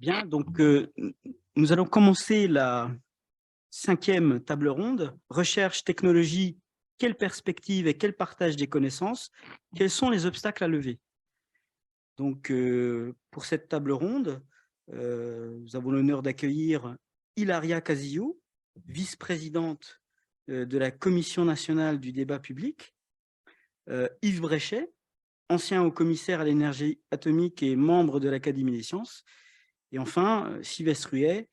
Bien, donc nous allons commencer la 5e table ronde. Recherche, technologie, quelle perspective et quel partage des connaissances? Quels sont les obstacles à lever? Donc, pour cette table ronde, nous avons l'honneur d'accueillir Hilaria Castillo, vice-présidente de la Commission nationale du débat public, Yves Bréchet, ancien haut-commissaire à l'énergie atomique et membre de l'Académie des sciences, et enfin, Sylvestre Ruet,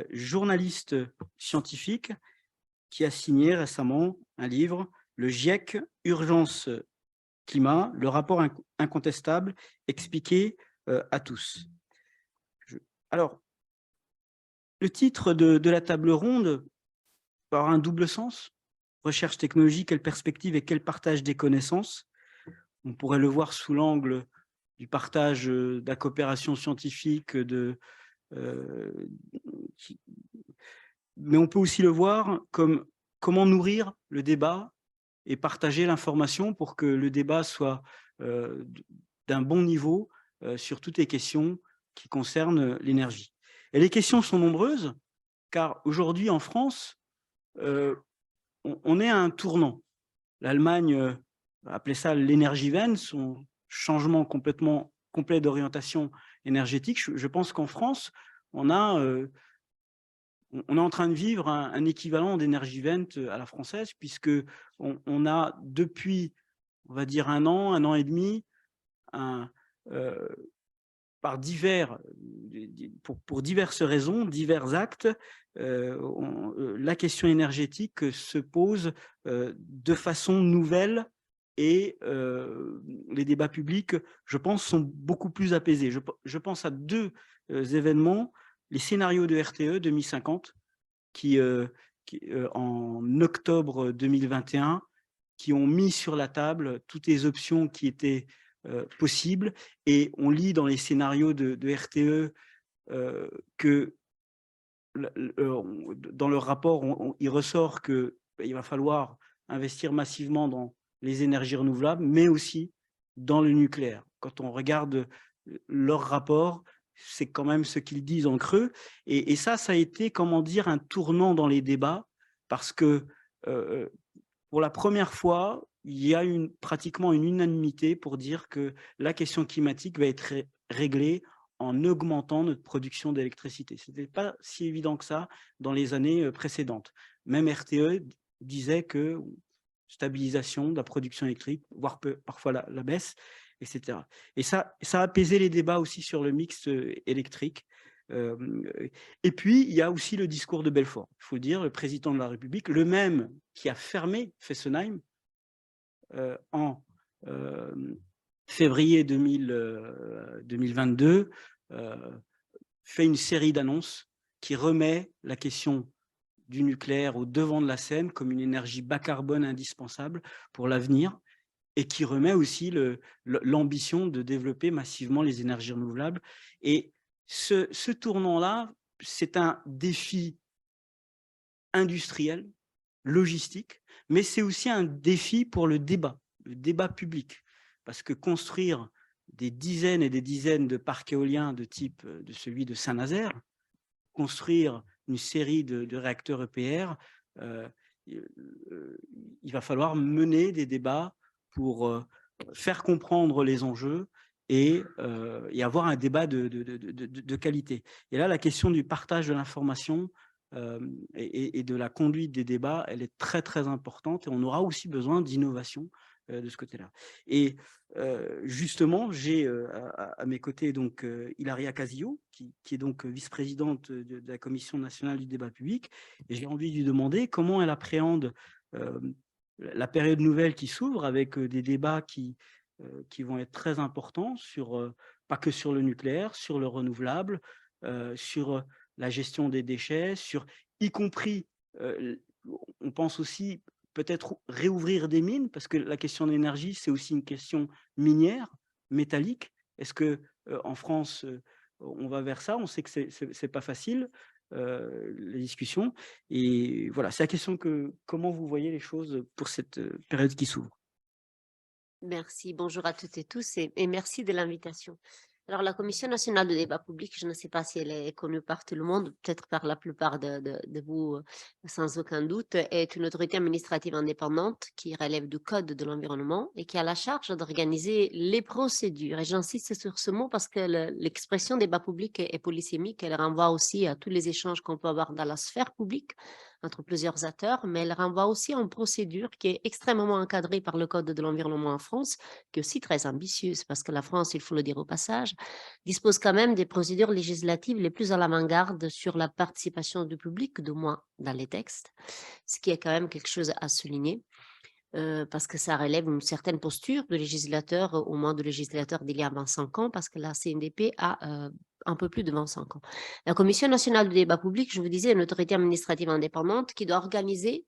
journaliste scientifique qui a signé récemment un livre, Le GIEC, Urgence Climat, le rapport incontestable expliqué à tous. Alors, le titre de la table ronde peut avoir un double sens. Recherche technologique, quelle perspective et quel partage des connaissances? On pourrait le voir sous l'angle du partage de la coopération scientifique, mais on peut aussi le voir comme comment nourrir le débat et partager l'information pour que le débat soit d'un bon niveau sur toutes les questions qui concernent l'énergie. Et les questions sont nombreuses, car aujourd'hui en France, on est à un tournant. L'Allemagne appelait ça l'énergywende, son changement complet d'orientation énergétique. Je pense qu'en France, on est en train de vivre un équivalent d'énergywende à la française, puisque on a depuis, on va dire, un an et demi, par pour diverses raisons, divers actes, la question énergétique se pose de façon nouvelle et les débats publics, je pense, sont beaucoup plus apaisés. Je pense à deux événements, les scénarios de RTE 2050, qui en octobre 2021, qui ont mis sur la table toutes les options qui étaient possibles. Et on lit dans les scénarios de RTE que dans leur rapport, il ressort qu'il va falloir investir massivement dans les énergies renouvelables, mais aussi dans le nucléaire. Quand on regarde leur rapport, c'est quand même ce qu'ils disent en creux. Et ça a été, comment dire, un tournant dans les débats, parce que pour la première fois, il y a pratiquement une unanimité pour dire que la question climatique va être réglée en augmentant notre production d'électricité. Ce n'était pas si évident que ça dans les années précédentes. Même RTE disait que stabilisation de la production électrique, voire parfois la baisse, etc. Et ça a apaisé les débats aussi sur le mix électrique. Et puis, il y a aussi le discours de Belfort. Il faut dire, le président de la République, le même qui a fermé Fessenheim en février 2022, fait une série d'annonces qui remet la question du nucléaire au devant de la scène comme une énergie bas carbone indispensable pour l'avenir, et qui remet aussi l'ambition de développer massivement les énergies renouvelables. Et ce tournant-là, c'est un défi industriel, logistique, mais c'est aussi un défi pour le débat public. Parce que construire des dizaines et des dizaines de parcs éoliens de type de celui de Saint-Nazaire, construire une série de réacteurs EPR, il va falloir mener des débats pour faire comprendre les enjeux et avoir un débat de qualité. Et là, la question du partage de l'information et de la conduite des débats, elle est très, très importante, et on aura aussi besoin d'innovation de ce côté-là. Et justement, j'ai à mes côtés donc Hilaria Castillo, qui est donc vice-présidente de la Commission nationale du débat public, et j'ai envie de lui demander comment elle appréhende la période nouvelle qui s'ouvre, avec des débats qui vont être très importants, pas que sur le nucléaire, sur le renouvelable, sur la gestion des déchets, y compris, on pense aussi peut-être réouvrir des mines, parce que la question de l'énergie, c'est aussi une question minière, métallique. Est-ce que en France, on va vers ça? On sait que c'est pas facile, les discussions. Et voilà, c'est la question comment vous voyez les choses pour cette période qui s'ouvre? Merci, bonjour à toutes et tous et merci de l'invitation. Alors, la Commission nationale de débat public, je ne sais pas si elle est connue par tout le monde, peut-être par la plupart de vous, sans aucun doute, est une autorité administrative indépendante qui relève du Code de l'environnement et qui a la charge d'organiser les procédures. Et j'insiste sur ce mot parce que l'expression débat public est polysémique. Elle renvoie aussi à tous les échanges qu'on peut avoir dans la sphère publique entre plusieurs acteurs, mais elle renvoie aussi à une procédure qui est extrêmement encadrée par le Code de l'environnement en France, qui est aussi très ambitieuse parce que la France, il faut le dire au passage, dispose quand même des procédures législatives les plus à l'avant-garde sur la participation du public, du moins dans les textes, ce qui est quand même quelque chose à souligner. Parce que ça relève une certaine posture de législateur, au moins de législateur d'il y a 25 ans, parce que la CNDP a un peu plus de 25 ans. La Commission nationale du débat public, je vous disais, est une autorité administrative indépendante qui doit organiser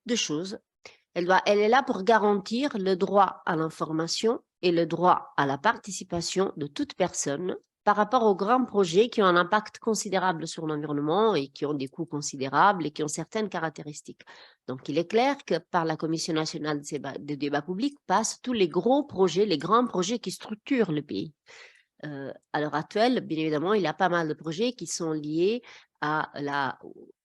deux choses. Elle est là pour garantir le droit à l'information et le droit à la participation de toute personne par rapport aux grands projets qui ont un impact considérable sur l'environnement et qui ont des coûts considérables et qui ont certaines caractéristiques. Donc, il est clair que par la Commission nationale de débat public passent tous les gros projets, les grands projets qui structurent le pays. À l'heure actuelle, bien évidemment, il y a pas mal de projets qui sont liés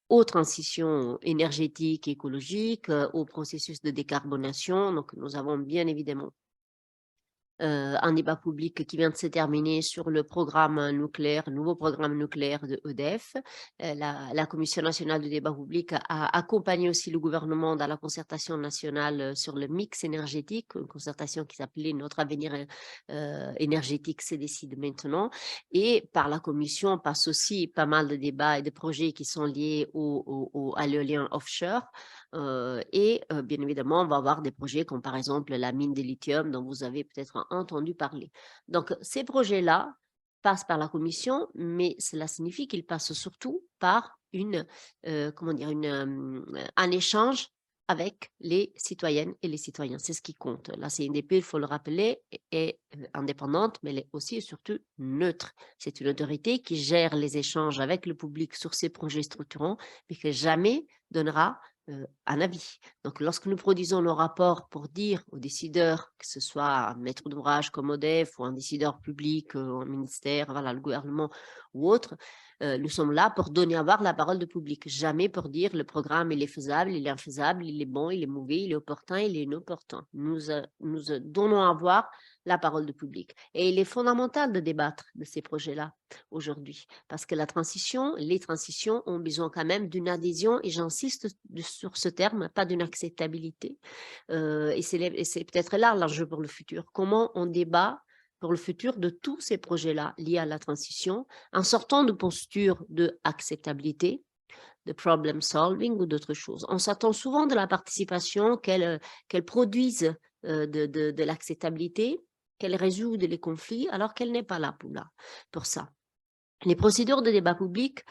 aux transitions énergétiques et écologiques, au processus de décarbonation. Donc, nous avons bien évidemment un débat public qui vient de se terminer sur le programme nucléaire, nouveau programme nucléaire de EDF. La Commission nationale du débat public a accompagné aussi le gouvernement dans la concertation nationale sur le mix énergétique, une concertation qui s'appelait Notre avenir énergétique se décide maintenant. Et par la Commission passe aussi pas mal de débats et de projets qui sont liés à l'éolien offshore. Bien évidemment, on va avoir des projets comme par exemple la mine de lithium dont vous avez peut-être entendu parler. Donc, ces projets-là passent par la Commission, mais cela signifie qu'ils passent surtout par un échange avec les citoyennes et les citoyens. C'est ce qui compte. La CNDP, il faut le rappeler, est indépendante, mais elle est aussi et surtout neutre. C'est une autorité qui gère les échanges avec le public sur ces projets structurants, mais qui jamais donnera un avis. Donc, lorsque nous produisons nos rapports pour dire aux décideurs, que ce soit un maître d'ouvrage comme ODEF ou un décideur public, un ministère, voilà, le gouvernement ou autre, nous sommes là pour donner à voir la parole du public, jamais pour dire le programme il est faisable, il est infaisable, il est bon, il est mauvais, il est opportun, il est inopportun. Nous donnons à voir la parole du public. Et il est fondamental de débattre de ces projets-là aujourd'hui, parce que les transitions ont besoin quand même d'une adhésion, et j'insiste sur ce terme, pas d'une acceptabilité. Et c'est peut-être là l'enjeu pour le futur. Comment on débat pour le futur de tous ces projets-là liés à la transition, en sortant de postures de acceptabilité, de problem solving ou d'autres choses. On s'attend souvent de la participation qu'elle produise de l'acceptabilité, qu'elle résoudre les conflits, alors qu'elle n'est pas là pour ça. Les procédures de débat public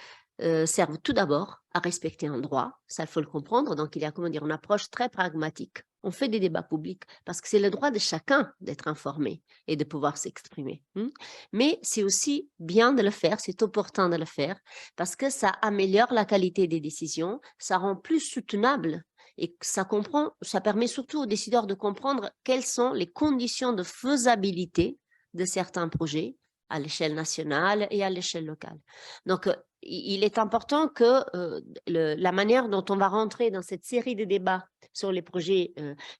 servent tout d'abord à respecter un droit, ça il faut le comprendre, donc il y a une approche très pragmatique. On fait des débats publics parce que c'est le droit de chacun d'être informé et de pouvoir s'exprimer. Mais c'est aussi bien de le faire, c'est opportun de le faire parce que ça améliore la qualité des décisions, ça rend plus soutenable et ça permet surtout aux décideurs de comprendre quelles sont les conditions de faisabilité de certains projets à l'échelle nationale et à l'échelle locale. Donc, il est important que la manière dont on va rentrer dans cette série de débats sur les projets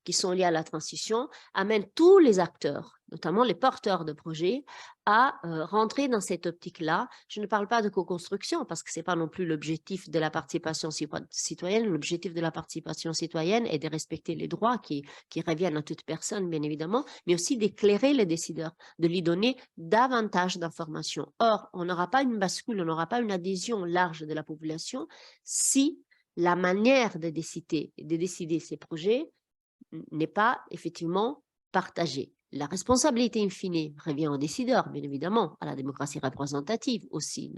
qui sont liés à la transition amène tous les acteurs, notamment les porteurs de projets, à rentrer dans cette optique-là. Je ne parle pas de co-construction parce que ce n'est pas non plus l'objectif de la participation citoyenne. L'objectif de la participation citoyenne est de respecter les droits qui reviennent à toute personne, bien évidemment, mais aussi d'éclairer les décideurs, de lui donner davantage d'informations. Or, on n'aura pas une bascule, on n'aura pas une adhésion large de la population si la manière de décider ces projets n'est pas effectivement partagée. La responsabilité in fine revient aux décideurs, bien évidemment, à la démocratie représentative aussi.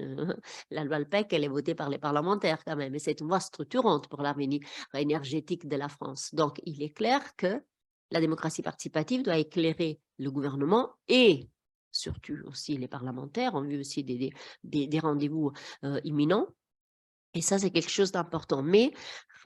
La loi LPEC, elle est votée par les parlementaires quand même, et c'est une voie structurante pour l'avenir énergétique de la France. Donc, il est clair que la démocratie participative doit éclairer le gouvernement et surtout aussi les parlementaires. On a vu aussi des rendez-vous imminents. Et ça, c'est quelque chose d'important. Mais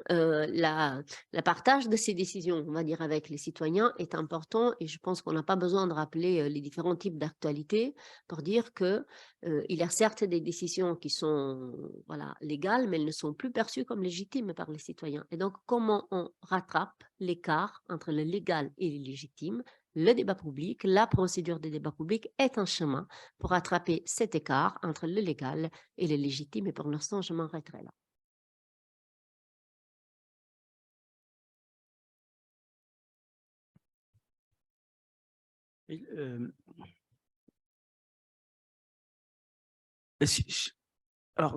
la partage de ces décisions, on va dire, avec les citoyens est important et je pense qu'on n'a pas besoin de rappeler les différents types d'actualités pour dire que il y a certes des décisions qui sont voilà, légales, mais elles ne sont plus perçues comme légitimes par les citoyens. Et donc, comment on rattrape l'écart entre le légal et le légitime? Le débat public, la procédure de débat public est un chemin pour rattraper cet écart entre le légal et le légitime. Et pour l'instant, je m'arrêterai là. Et, alors,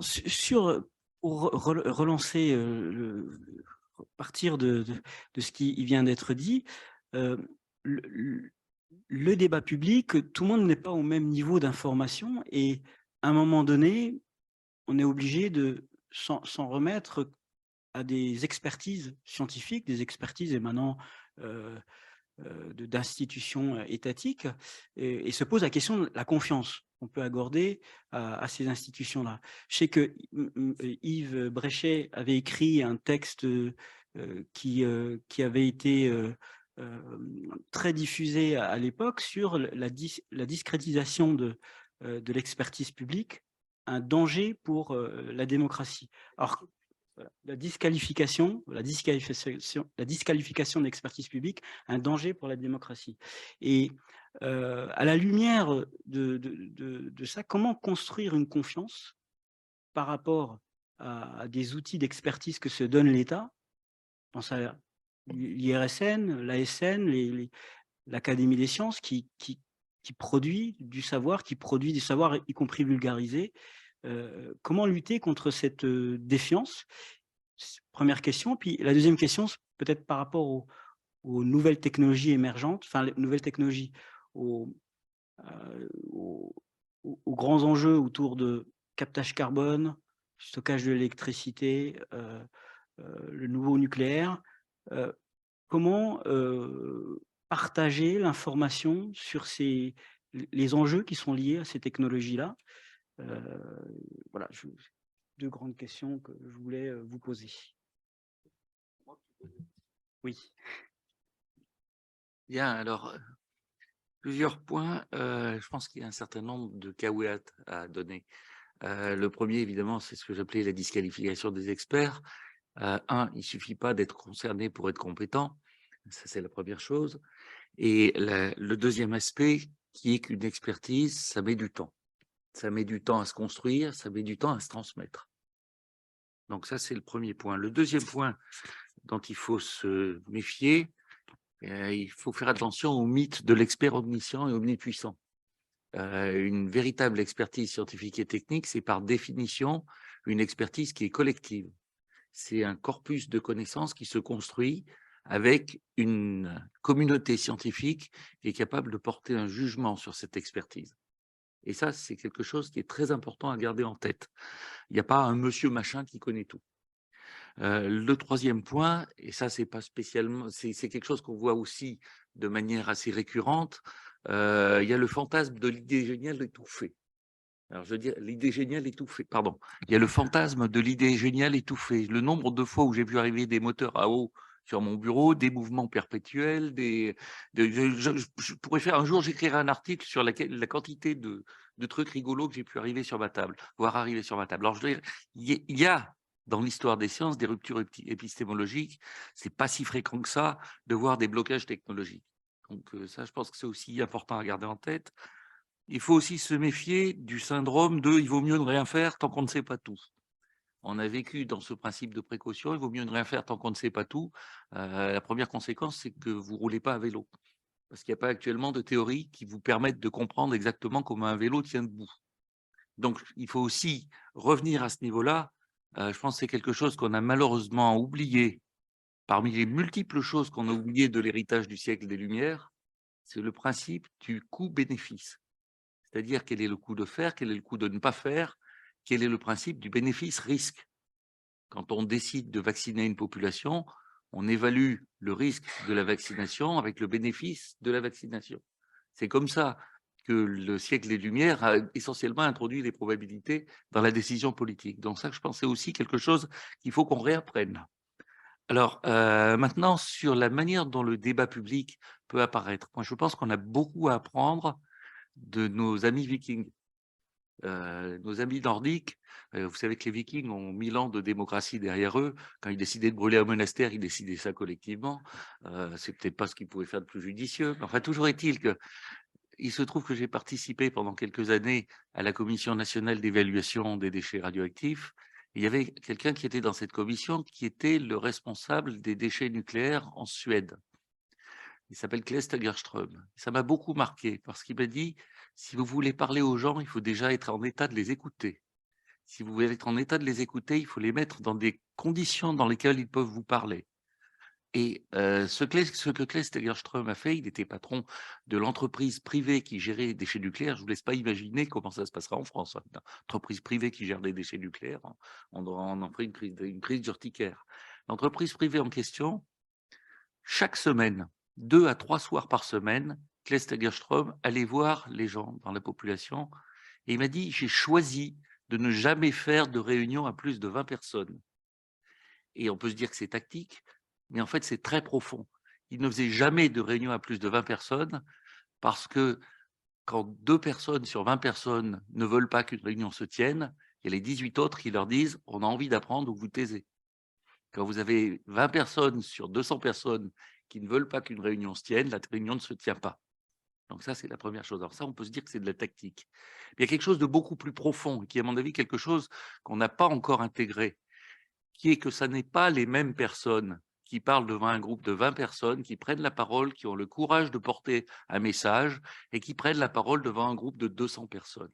pour relancer, partir de ce qui vient d'être dit, le, le débat public, tout le monde n'est pas au même niveau d'information et à un moment donné, on est obligé de s'en remettre à des expertises scientifiques, des expertises émanant d'institutions étatiques, et se pose la question de la confiance qu'on peut accorder à ces institutions-là. Je sais que Yves Bréchet avait écrit un texte qui avait été très diffusé à l'époque sur la discrétisation de l'expertise publique, un danger pour la démocratie. Alors, voilà, la disqualification de l'expertise publique, un danger pour la démocratie. Et à la lumière de ça, comment construire une confiance par rapport à des outils d'expertise que se donne l'État? Je pense à l'IRSN, l'ASN, l'Académie des sciences qui produit du savoir, y compris vulgarisé. Comment lutter contre cette défiance? Première question. Puis la deuxième question, peut-être par rapport aux nouvelles technologies émergentes, enfin les nouvelles technologies, aux, aux, aux grands enjeux autour de captage carbone, stockage de l'électricité, le nouveau nucléaire. Comment partager l'information sur les enjeux qui sont liés à ces technologies-là? Voilà, deux grandes questions que je voulais vous poser. Oui. Bien, alors, plusieurs points. Je pense qu'il y a un certain nombre de caveats à donner. Le premier, évidemment, c'est ce que j'appelais la disqualification des experts. Il ne suffit pas d'être concerné pour être compétent. Ça, c'est la première chose. Et le deuxième aspect, qui est qu'une expertise, ça met du temps. Ça met du temps à se construire, ça met du temps à se transmettre. Donc ça, c'est le premier point. Le deuxième point dont il faut se méfier, il faut faire attention au mythe de l'expert omniscient et omnipuissant. Une véritable expertise scientifique et technique, c'est par définition une expertise qui est collective. C'est un corpus de connaissances qui se construit avec une communauté scientifique qui est capable de porter un jugement sur cette expertise. Et ça, c'est quelque chose qui est très important à garder en tête. Il n'y a pas un monsieur machin qui connaît tout. Le troisième point, et ça, c'est pas spécialement, c'est quelque chose qu'on voit aussi de manière assez récurrente, il y a le fantasme de l'idée géniale étouffée. Alors, je veux dire, l'idée géniale étouffée, pardon. Il y a le fantasme de l'idée géniale étouffée. Le nombre de fois où j'ai vu arriver des moteurs à eau sur mon bureau, des mouvements perpétuels, je pourrais faire un jour, j'écrirai un article sur la quantité de trucs rigolos que j'ai pu arriver sur ma table, voir arriver sur ma table. Alors, je veux dire, il y a dans l'histoire des sciences des ruptures épistémologiques. C'est pas si fréquent que ça de voir des blocages technologiques. Donc ça, je pense que c'est aussi important à garder en tête. Il faut aussi se méfier du syndrome de « il vaut mieux ne rien faire tant qu'on ne sait pas tout ». On a vécu dans ce principe de précaution, il vaut mieux ne rien faire tant qu'on ne sait pas tout. La première conséquence, c'est que vous ne roulez pas à vélo. Parce qu'il n'y a pas actuellement de théorie qui vous permette de comprendre exactement comment un vélo tient debout. Donc, il faut aussi revenir à ce niveau-là. Je pense que c'est quelque chose qu'on a malheureusement oublié. Parmi les multiples choses qu'on a oubliées de l'héritage du siècle des Lumières, c'est le principe du coût-bénéfice. C'est-à-dire quel est le coût de faire, quel est le coût de ne pas faire, quel est le principe du bénéfice-risque. Quand on décide de vacciner une population, on évalue le risque de la vaccination avec le bénéfice de la vaccination. C'est comme ça que le siècle des Lumières a essentiellement introduit les probabilités dans la décision politique. Donc ça, je pense, c'est aussi quelque chose qu'il faut qu'on réapprenne. Alors, maintenant, sur la manière dont le débat public peut apparaître, moi, je pense qu'on a beaucoup à apprendre de nos amis vikings. Nos amis nordiques, vous savez que les Vikings ont 1000 ans de démocratie derrière eux. Quand ils décidaient de brûler un monastère, ils décidaient ça collectivement. C'est peut-être pas ce qu'ils pouvaient faire de plus judicieux. Mais enfin, toujours est-il que il se trouve que j'ai participé pendant quelques années à la Commission nationale d'évaluation des déchets radioactifs. Il y avait quelqu'un qui était dans cette commission qui était le responsable des déchets nucléaires en Suède. Il s'appelle Claes Tagerström. Ça m'a beaucoup marqué parce qu'il m'a dit, si vous voulez parler aux gens, il faut déjà être en état de les écouter. Si vous voulez être en état de les écouter, il faut les mettre dans des conditions dans lesquelles ils peuvent vous parler. Et ce que Claes Tagerström a fait, il était patron de l'entreprise privée qui gérait les déchets nucléaires. Je ne vous laisse pas imaginer comment ça se passera en France. Une entreprise privée qui gère des déchets nucléaires, on en ferait une crise d'urticaire. L'entreprise privée en question, chaque semaine, 2 à 3 soirs par semaine, Claes Tagerström allait voir les gens dans la population et il m'a dit, j'ai choisi de ne jamais faire de réunion à plus de 20 personnes. Et on peut se dire que c'est tactique, mais en fait, c'est très profond. Il ne faisait jamais de réunion à plus de 20 personnes parce que quand 2 personnes sur 20 personnes ne veulent pas qu'une réunion se tienne, il y a les 18 autres qui leur disent « on a envie d'apprendre, donc vous taisez ». Quand vous avez 20 personnes sur 200 personnes qui ne veulent pas qu'une réunion se tienne, la réunion ne se tient pas. Donc ça, c'est la première chose. Alors ça, on peut se dire que c'est de la tactique. Mais il y a quelque chose de beaucoup plus profond, qui est à mon avis quelque chose qu'on n'a pas encore intégré, qui est que ça n'est pas les mêmes personnes qui parlent devant un groupe de 20 personnes, qui prennent la parole, qui ont le courage de porter un message et qui prennent la parole devant un groupe de 200 personnes.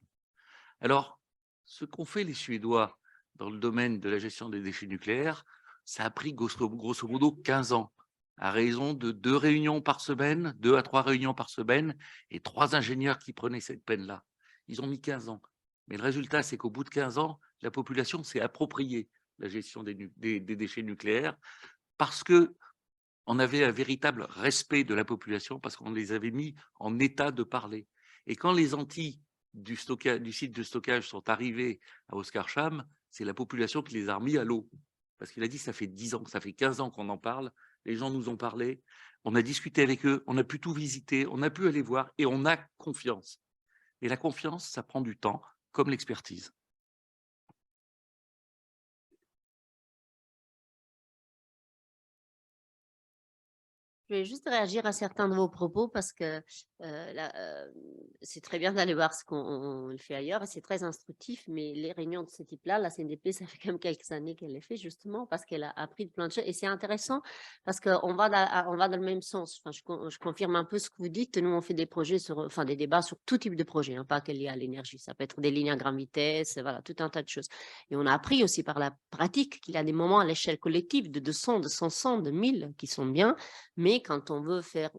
Alors, ce qu'ont fait les Suédois dans le domaine de la gestion des déchets nucléaires, ça a pris grosso modo 15 ans, à raison de 2 réunions par semaine, 2 à 3 réunions par semaine, et 3 ingénieurs qui prenaient cette peine-là. Ils ont mis 15 ans. Mais le résultat, c'est qu'au bout de 15 ans, la population s'est appropriée la gestion des déchets nucléaires parce qu'on avait un véritable respect de la population, parce qu'on les avait mis en état de parler. Et quand les Antilles du site de stockage sont arrivés à Oskarshamn, c'est la population qui les a remis à l'eau. Parce qu'il a dit, ça fait 10 ans, ça fait 15 ans qu'on en parle, les gens nous ont parlé, on a discuté avec eux, on a pu tout visiter, on a pu aller voir et on a confiance. Et la confiance, ça prend du temps, comme l'expertise. Je vais juste réagir à certains de vos propos parce que c'est très bien d'aller voir ce qu'on le fait ailleurs et c'est très instructif, mais les réunions de ce type-là, la CNDP, ça fait quand même quelques années qu'elle les fait justement parce qu'elle a appris de plein de choses et c'est intéressant parce qu'on va dans le même sens. Enfin, je confirme un peu ce que vous dites. Nous, on fait des projets enfin des débats sur tout type de projet, hein, pas que lié à l'énergie. Ça peut être des lignes à grande vitesse, voilà, tout un tas de choses. Et on a appris aussi par la pratique qu'il y a des moments à l'échelle collective de 200, de 500, de 1000 qui sont bien, mais quand on veut faire,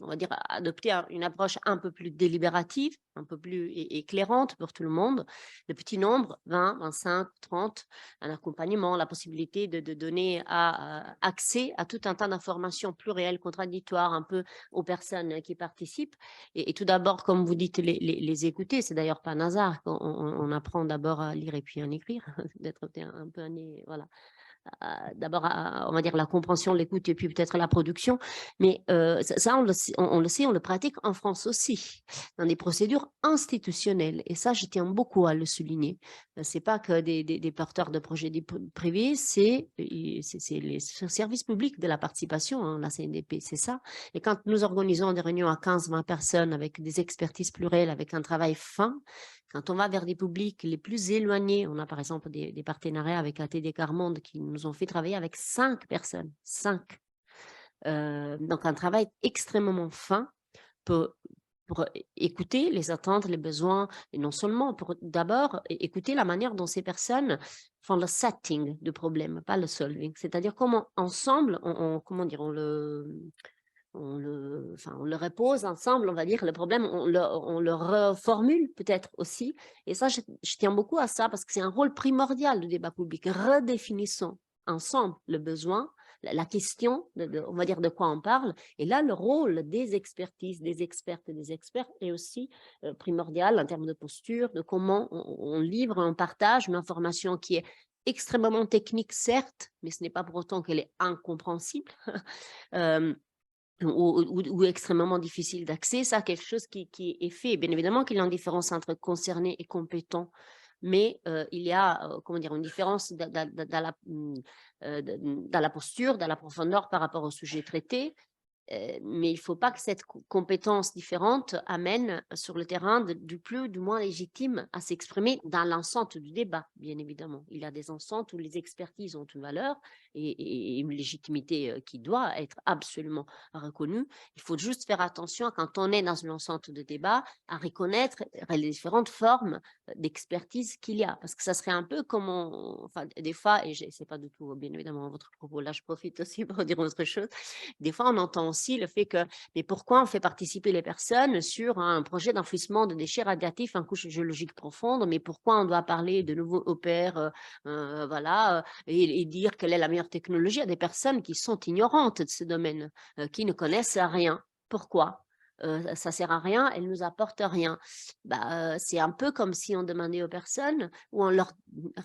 on va dire, adopter une approche un peu plus délibérative, un peu plus éclairante pour tout le monde, le petit nombre, 20, 25, 30, un accompagnement, la possibilité de donner accès à tout un tas d'informations plurielles, contradictoires, un peu aux personnes qui participent. Et tout d'abord, comme vous dites, les écouter, c'est d'ailleurs pas un hasard, on apprend d'abord à lire et puis à en écrire, d'être un peu voilà. D'abord, on va dire la compréhension, l'écoute et puis peut-être la production. Mais ça, on le sait, on le pratique en France aussi, dans des procédures institutionnelles. Et ça, je tiens beaucoup à le souligner. Ce n'est pas que des porteurs de projets privés, c'est les services publics de la participation, hein, la CNDP, c'est ça. Et quand nous organisons des réunions à 15-20 personnes avec des expertises plurielles, avec un travail fin, quand on va vers des publics les plus éloignés, on a par exemple des partenariats avec ATD Carmonde qui nous ont fait travailler avec 5 personnes, 5. Donc un travail extrêmement fin pour écouter les attentes, les besoins, et non seulement pour d'abord écouter la manière dont ces personnes font le setting du problème, pas le solving. C'est-à-dire comment ensemble, comment dire, on le repose ensemble, on va dire, le problème, on le reformule peut-être aussi. Et ça, je tiens beaucoup à ça parce que c'est un rôle primordial du débat public. Redéfinissons ensemble le besoin, la question, on va dire de quoi on parle. Et là, le rôle des expertises, des expertes et des experts est aussi primordial en termes de posture, de comment on livre, on partage une information qui est extrêmement technique, certes, mais ce n'est pas pour autant qu'elle est incompréhensible. Ou extrêmement difficile d'accès, ça, quelque chose qui est fait. Bien évidemment qu'il y a une différence entre concerné et compétent, mais il y a comment dire, une différence dans la posture, dans la profondeur par rapport au sujet traité. Mais il ne faut pas que cette compétence différente amène sur le terrain du plus du moins légitime à s'exprimer dans l'enceinte du débat, bien évidemment. Il y a des enceintes où les expertises ont une valeur et une légitimité qui doit être absolument reconnue. Il faut juste faire attention quand on est dans une enceinte de débat à reconnaître les différentes formes d'expertise qu'il y a. Parce que ça serait un peu comme, enfin, des fois, et ce n'est pas du tout bien évidemment votre propos, là je profite aussi pour dire autre chose, des fois on entend aussi le fait que, mais pourquoi on fait participer les personnes sur un projet d'enfouissement de déchets radioactifs en couche géologique profonde, mais pourquoi on doit parler de nouveaux EPR, voilà, et dire quelle est la meilleure technologie à des personnes qui sont ignorantes de ce domaine, qui ne connaissent rien. Pourquoi? Ça ne sert à rien, elles ne nous apportent rien. Bah, c'est un peu comme si on demandait aux personnes ou on leur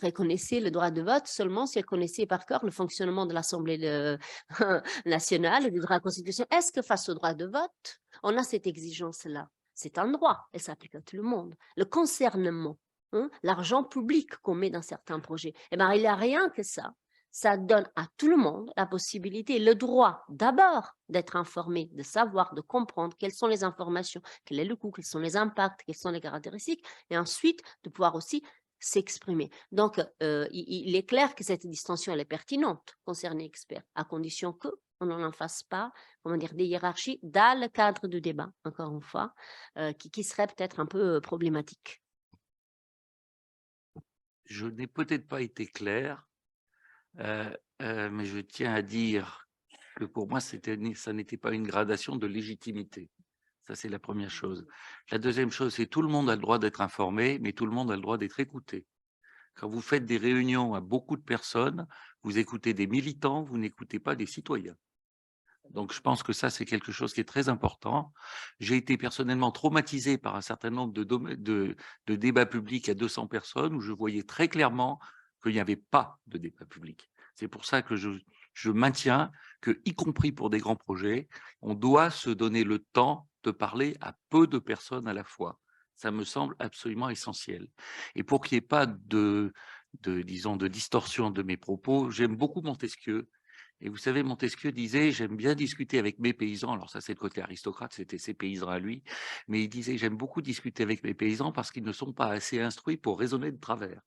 reconnaissait le droit de vote seulement si elles connaissaient par cœur le fonctionnement de l'Assemblée nationale et du droit constitutionnel. Est-ce que face au droit de vote, on a cette exigence-là? C'est un droit, elle s'applique à tout le monde. Le concernement, l'argent public qu'on met dans certains projets, eh ben, il n'y a rien que ça. Ça donne à tout le monde la possibilité, le droit d'abord d'être informé, de savoir, de comprendre quelles sont les informations, quel est le coût, quels sont les impacts, quelles sont les caractéristiques, et ensuite de pouvoir aussi s'exprimer. Donc, il est clair que cette distinction elle est pertinente concernant l'expert, à condition qu'on n'en fasse pas, comment dire, des hiérarchies dans le cadre du débat, encore une fois, qui serait peut-être un peu problématique. Je n'ai peut-être pas été clair, mais je tiens à dire que pour moi, ça n'était pas une gradation de légitimité. Ça, c'est la première chose. La deuxième chose, c'est tout le monde a le droit d'être informé, mais tout le monde a le droit d'être écouté. Quand vous faites des réunions à beaucoup de personnes, vous écoutez des militants, vous n'écoutez pas des citoyens. Donc, je pense que ça, c'est quelque chose qui est très important. J'ai été personnellement traumatisé par un certain nombre de débats publics à 200 personnes où je voyais très clairement qu'il n'y avait pas de débat public. C'est pour ça que je maintiens que, y compris pour des grands projets, on doit se donner le temps de parler à peu de personnes à la fois. Ça me semble absolument essentiel. Et pour qu'il n'y ait pas disons, de distorsion de mes propos, j'aime beaucoup Montesquieu. Et vous savez, Montesquieu disait, j'aime bien discuter avec mes paysans. Alors ça, c'est le côté aristocrate, c'était ses paysans à lui. Mais il disait, j'aime beaucoup discuter avec mes paysans parce qu'ils ne sont pas assez instruits pour raisonner de travers.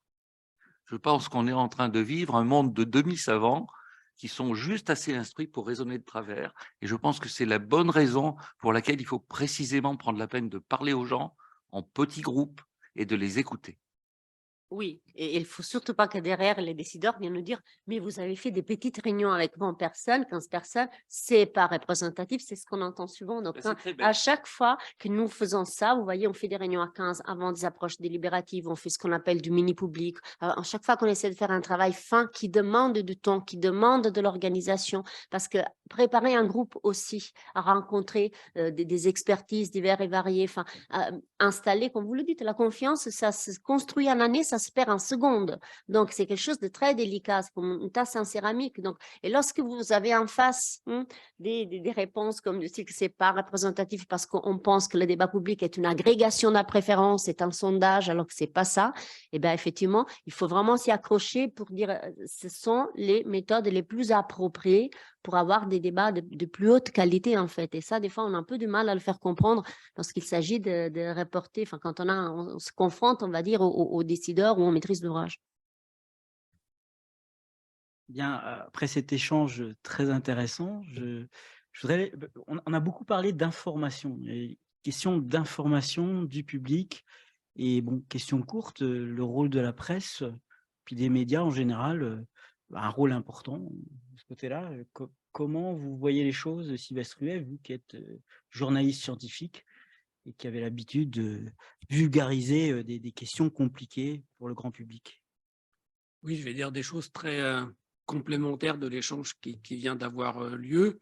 Je pense qu'on est en train de vivre un monde de demi-savants qui sont juste assez instruits pour raisonner de travers. Et je pense que c'est la bonne raison pour laquelle il faut précisément prendre la peine de parler aux gens en petits groupes et de les écouter. Oui, et il ne faut surtout pas que derrière, les décideurs viennent nous dire, mais vous avez fait des petites réunions avec 20 personnes, 15 personnes, c'est pas représentatif, c'est ce qu'on entend souvent. Donc, à chaque fois que nous faisons ça, vous voyez, on fait des réunions à 15 avant des approches délibératives, on fait ce qu'on appelle du mini-public. À chaque fois qu'on essaie de faire un travail fin qui demande du temps, qui demande de l'organisation, parce que préparer un groupe aussi à rencontrer des expertises diverses et variées, enfin, installer, comme vous le dites, la confiance, ça se construit en année, ça se perd en secondes. Donc, c'est quelque chose de très délicat, c'est comme une tasse en céramique. Donc, et lorsque vous avez en face des réponses comme si ce n'est pas représentatif parce qu'on pense que le débat public est une agrégation de la préférence, c'est un sondage, alors que ce n'est pas ça, et bien effectivement, il faut vraiment s'y accrocher pour dire ce sont les méthodes les plus appropriées pour avoir des débats de plus haute qualité, en fait. Et ça, des fois, on a un peu du mal à le faire comprendre lorsqu'il s'agit de reporter, enfin, quand on se confronte, on va dire, aux décideurs ou aux maîtrises d'ouvrage. Bien, après cet échange très intéressant, on a beaucoup parlé d'information, question d'information du public, et bon, question courte, le rôle de la presse, puis des médias en général, un rôle important de ce côté-là. Comment vous voyez les choses, Sylvestre Huet, vous qui êtes journaliste scientifique et qui avez l'habitude de vulgariser des questions compliquées pour le grand public? Oui, je vais dire des choses très complémentaire de l'échange qui vient d'avoir lieu,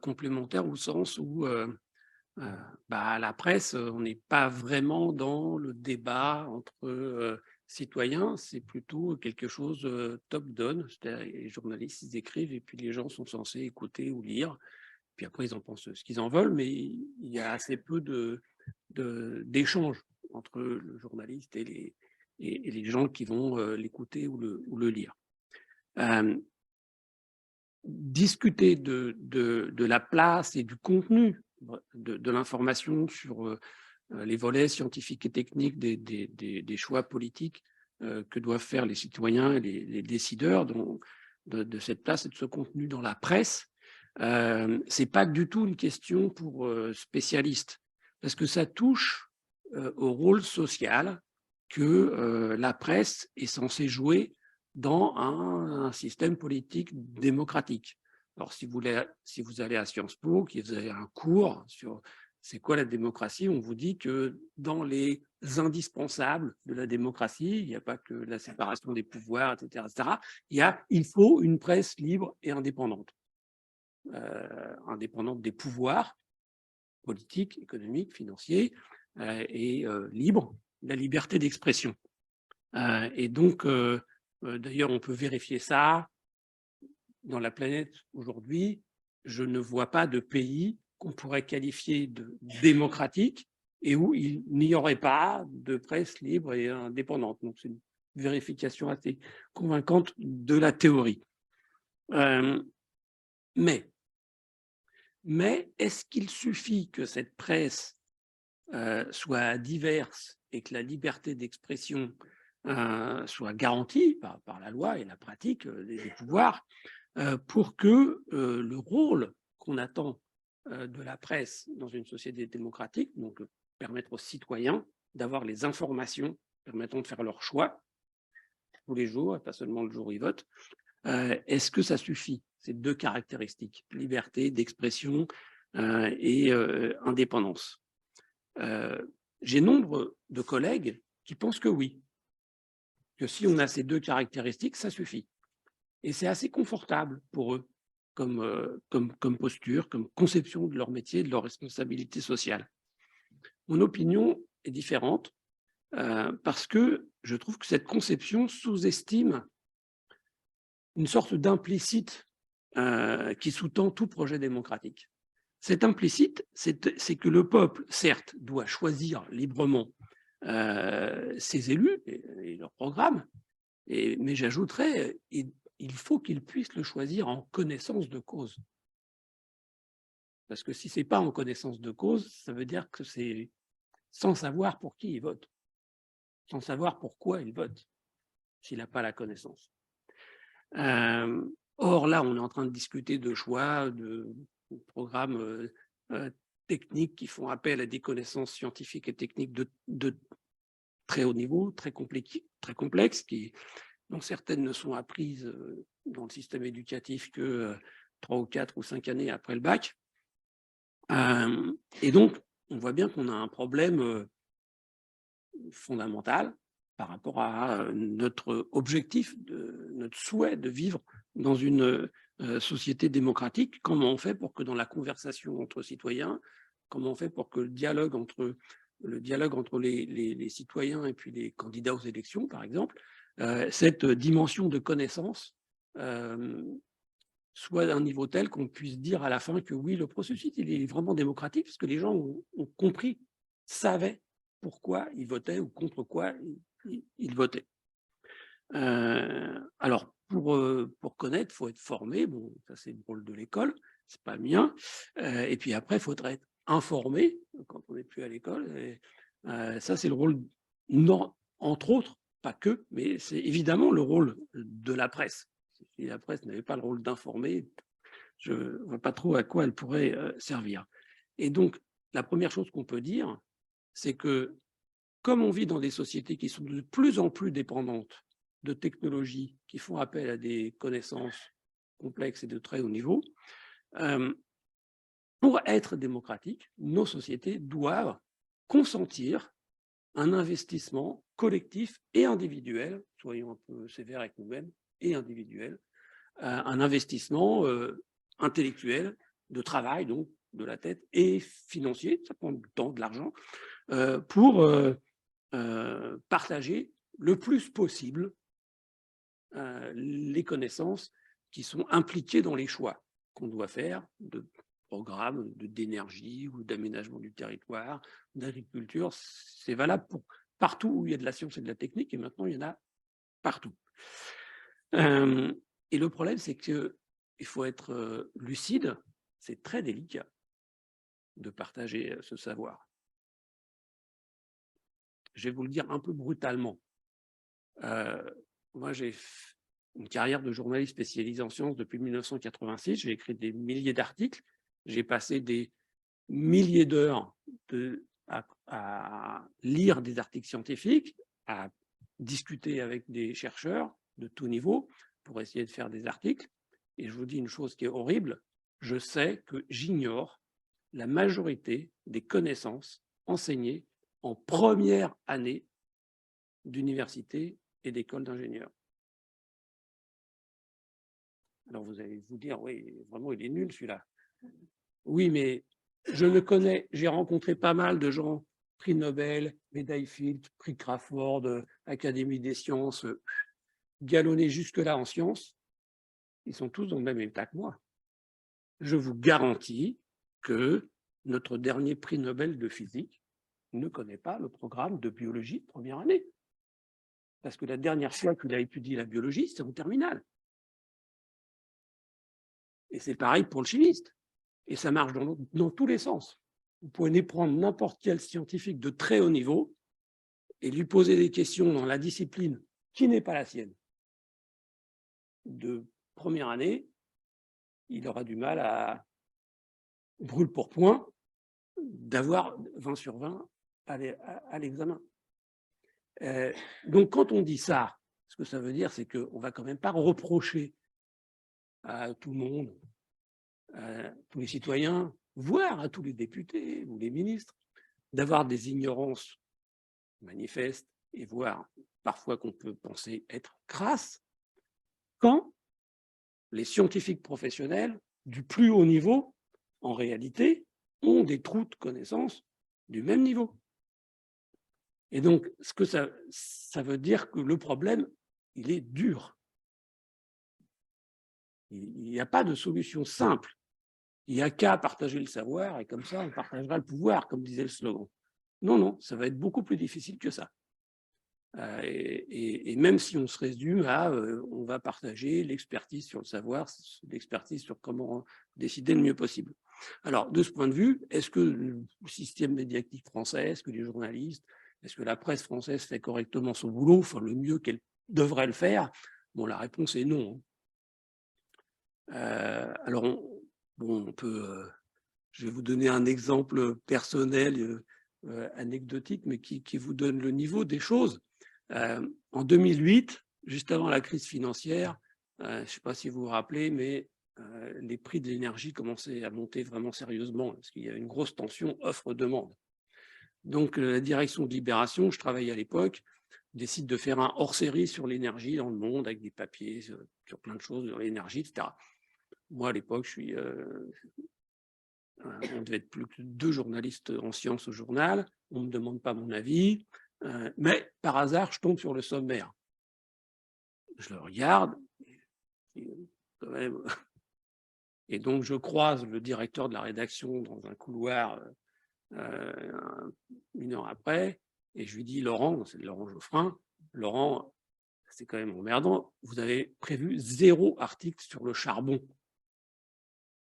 complémentaire au sens où à la presse, on n'est pas vraiment dans le débat entre citoyens, c'est plutôt quelque chose top-down, c'est-à-dire les journalistes, ils écrivent et puis les gens sont censés écouter ou lire, puis après ils en pensent ce qu'ils en veulent, mais il y a assez peu d'échanges entre le journaliste et les gens qui vont l'écouter ou le lire. Discuter de la place et du contenu de l'information sur les volets scientifiques et techniques des choix politiques que doivent faire les citoyens et les décideurs de cette place et de ce contenu dans la presse, ce n'est pas du tout une question pour spécialistes, parce que ça touche au rôle social que la presse est censée jouer dans un système politique démocratique. Alors, si vous allez à Sciences Po, que vous avez un cours sur c'est quoi la démocratie, on vous dit que dans les indispensables de la démocratie, il n'y a pas que la séparation des pouvoirs, etc., il faut une presse libre et indépendante. Indépendante des pouvoirs politiques, économiques, financiers, et libre, la liberté d'expression. Et donc, d'ailleurs, on peut vérifier ça dans la planète aujourd'hui. Je ne vois pas de pays qu'on pourrait qualifier de démocratique et où il n'y aurait pas de presse libre et indépendante. Donc, c'est une vérification assez convaincante de la théorie. Mais est-ce qu'il suffit que cette presse soit diverse et que la liberté d'expression soit garantie par la loi et la pratique des pouvoirs pour que le rôle qu'on attend de la presse dans une société démocratique, donc permettre aux citoyens d'avoir les informations permettant de faire leur choix tous les jours, et pas seulement le jour où ils votent, est-ce que ça suffit? Ces deux caractéristiques, liberté d'expression et indépendance. J'ai nombre de collègues qui pensent que oui, que si on a ces deux caractéristiques, ça suffit. Et c'est assez confortable pour eux comme posture, comme conception de leur métier, de leur responsabilité sociale. Mon opinion est différente parce que je trouve que cette conception sous-estime une sorte d'implicite qui sous-tend tout projet démocratique. Cet implicite, c'est que le peuple, certes, doit choisir librement ses élus et leurs programmes, mais j'ajouterais, il faut qu'il puisse le choisir en connaissance de cause. Parce que si ce n'est pas en connaissance de cause, ça veut dire que c'est sans savoir pour qui il vote, sans savoir pourquoi il vote, s'il n'a pas la connaissance. Or, là, on est en train de discuter de choix, de programmes techniques qui font appel à des connaissances scientifiques et techniques de très haut niveau, très complexes, dont certaines ne sont apprises dans le système éducatif que 3 ou 4 ou 5 années après le bac. Et donc, on voit bien qu'on a un problème fondamental par rapport à notre objectif, notre souhait de vivre dans une société démocratique. Comment on fait pour que dans la conversation entre citoyens, comment on fait pour que le dialogue entre les citoyens et puis les candidats aux élections, par exemple, cette dimension de connaissance soit d'un niveau tel qu'on puisse dire à la fin que oui, le processus il est vraiment démocratique parce que les gens ont compris, savaient pourquoi ils votaient ou contre quoi ils votaient. Alors, pour connaître, il faut être formé. Bon, ça, c'est le rôle de l'école, c'est pas le mien. Et puis après, il faudrait être informé quand on n'est plus à l'école. Ça, c'est le rôle, non, entre autres, pas que, mais c'est évidemment le rôle de la presse. Si la presse n'avait pas le rôle d'informer, je ne vois pas trop à quoi elle pourrait servir. Et donc, la première chose qu'on peut dire, c'est que comme on vit dans des sociétés qui sont de plus en plus dépendantes de technologies qui font appel à des connaissances complexes et de très haut niveau, pour être démocratiques, nos sociétés doivent consentir un investissement collectif et individuel, soyons un peu sévères avec nous-mêmes, et individuel, un investissement intellectuel, de travail, donc de la tête, et financier, ça prend du temps, de l'argent, pour partager le plus possible les connaissances qui sont impliquées dans les choix qu'on doit faire de programmes d'énergie ou d'aménagement du territoire, d'agriculture. C'est valable pour partout où il y a de la science et de la technique, et maintenant il y en a partout. Et le problème, c'est qu'il faut être lucide, c'est très délicat de partager ce savoir. Je vais vous le dire un peu brutalement. Moi, j'ai une carrière de journaliste spécialisé en sciences depuis 1986. J'ai écrit des milliers d'articles. J'ai passé des milliers d'heures à lire des articles scientifiques, à discuter avec des chercheurs de tout niveau pour essayer de faire des articles. Et je vous dis une chose qui est horrible, je sais que j'ignore la majorité des connaissances enseignées en première année d'université et d'école d'ingénieurs. Alors vous allez vous dire, oui, vraiment, il est nul celui-là. Oui, mais je le connais, j'ai rencontré pas mal de gens, prix Nobel, médaille Fields, prix Crawford, Académie des sciences, galonnés jusque-là en sciences, ils sont tous dans le même état que moi. Je vous garantis que notre dernier prix Nobel de physique ne connaît pas le programme de biologie de première année. Parce que la dernière fois qu'il a étudié la biologie, c'était en terminale. Et c'est pareil pour le chimiste. Et ça marche dans tous les sens. Vous pouvez prendre n'importe quel scientifique de très haut niveau et lui poser des questions dans la discipline qui n'est pas la sienne. De première année, il aura du mal à brûle pour point d'avoir 20 sur 20 à l'examen. Donc quand on dit ça, ce que ça veut dire, c'est qu'on ne va quand même pas reprocher à tout le monde, à tous les citoyens, voire à tous les députés ou les ministres, d'avoir des ignorances manifestes et voire parfois qu'on peut penser être crasses, quand les scientifiques professionnels du plus haut niveau, en réalité, ont des trous de connaissances du même niveau. Et donc, ce que ça veut dire que le problème, il est dur. Il n'y a pas de solution simple. Il n'y a qu'à partager le savoir et comme ça, on partagera le pouvoir, comme disait le slogan. Non, non, ça va être beaucoup plus difficile que ça. Et même si on se résume à on va partager l'expertise sur le savoir, l'expertise sur comment décider le mieux possible. Alors, de ce point de vue, est-ce que le système médiatique français, est-ce que les journalistes, est-ce que la presse française fait correctement son boulot, enfin le mieux qu'elle devrait le faire? Bon, la réponse est non. Alors, on peut, je vais vous donner un exemple personnel, anecdotique, mais qui vous donne le niveau des choses. En 2008, juste avant la crise financière, je ne sais pas si vous vous rappelez, mais les prix de l'énergie commençaient à monter vraiment sérieusement, parce qu'il y a une grosse tension offre-demande. Donc la direction de Libération, je travaillais à l'époque, décide de faire un hors-série sur l'énergie dans le monde, avec des papiers sur plein de choses, sur l'énergie, etc. Moi, à l'époque, on devait être plus que 2 journalistes en sciences au journal, on ne me demande pas mon avis, mais par hasard, je tombe sur le sommaire. Je le regarde, quand même, et donc je croise le directeur de la rédaction dans un couloir 1 heure après, et je lui dis, Laurent, c'est Laurent Geoffrin, Laurent, c'est quand même emmerdant, vous avez prévu 0 article sur le charbon.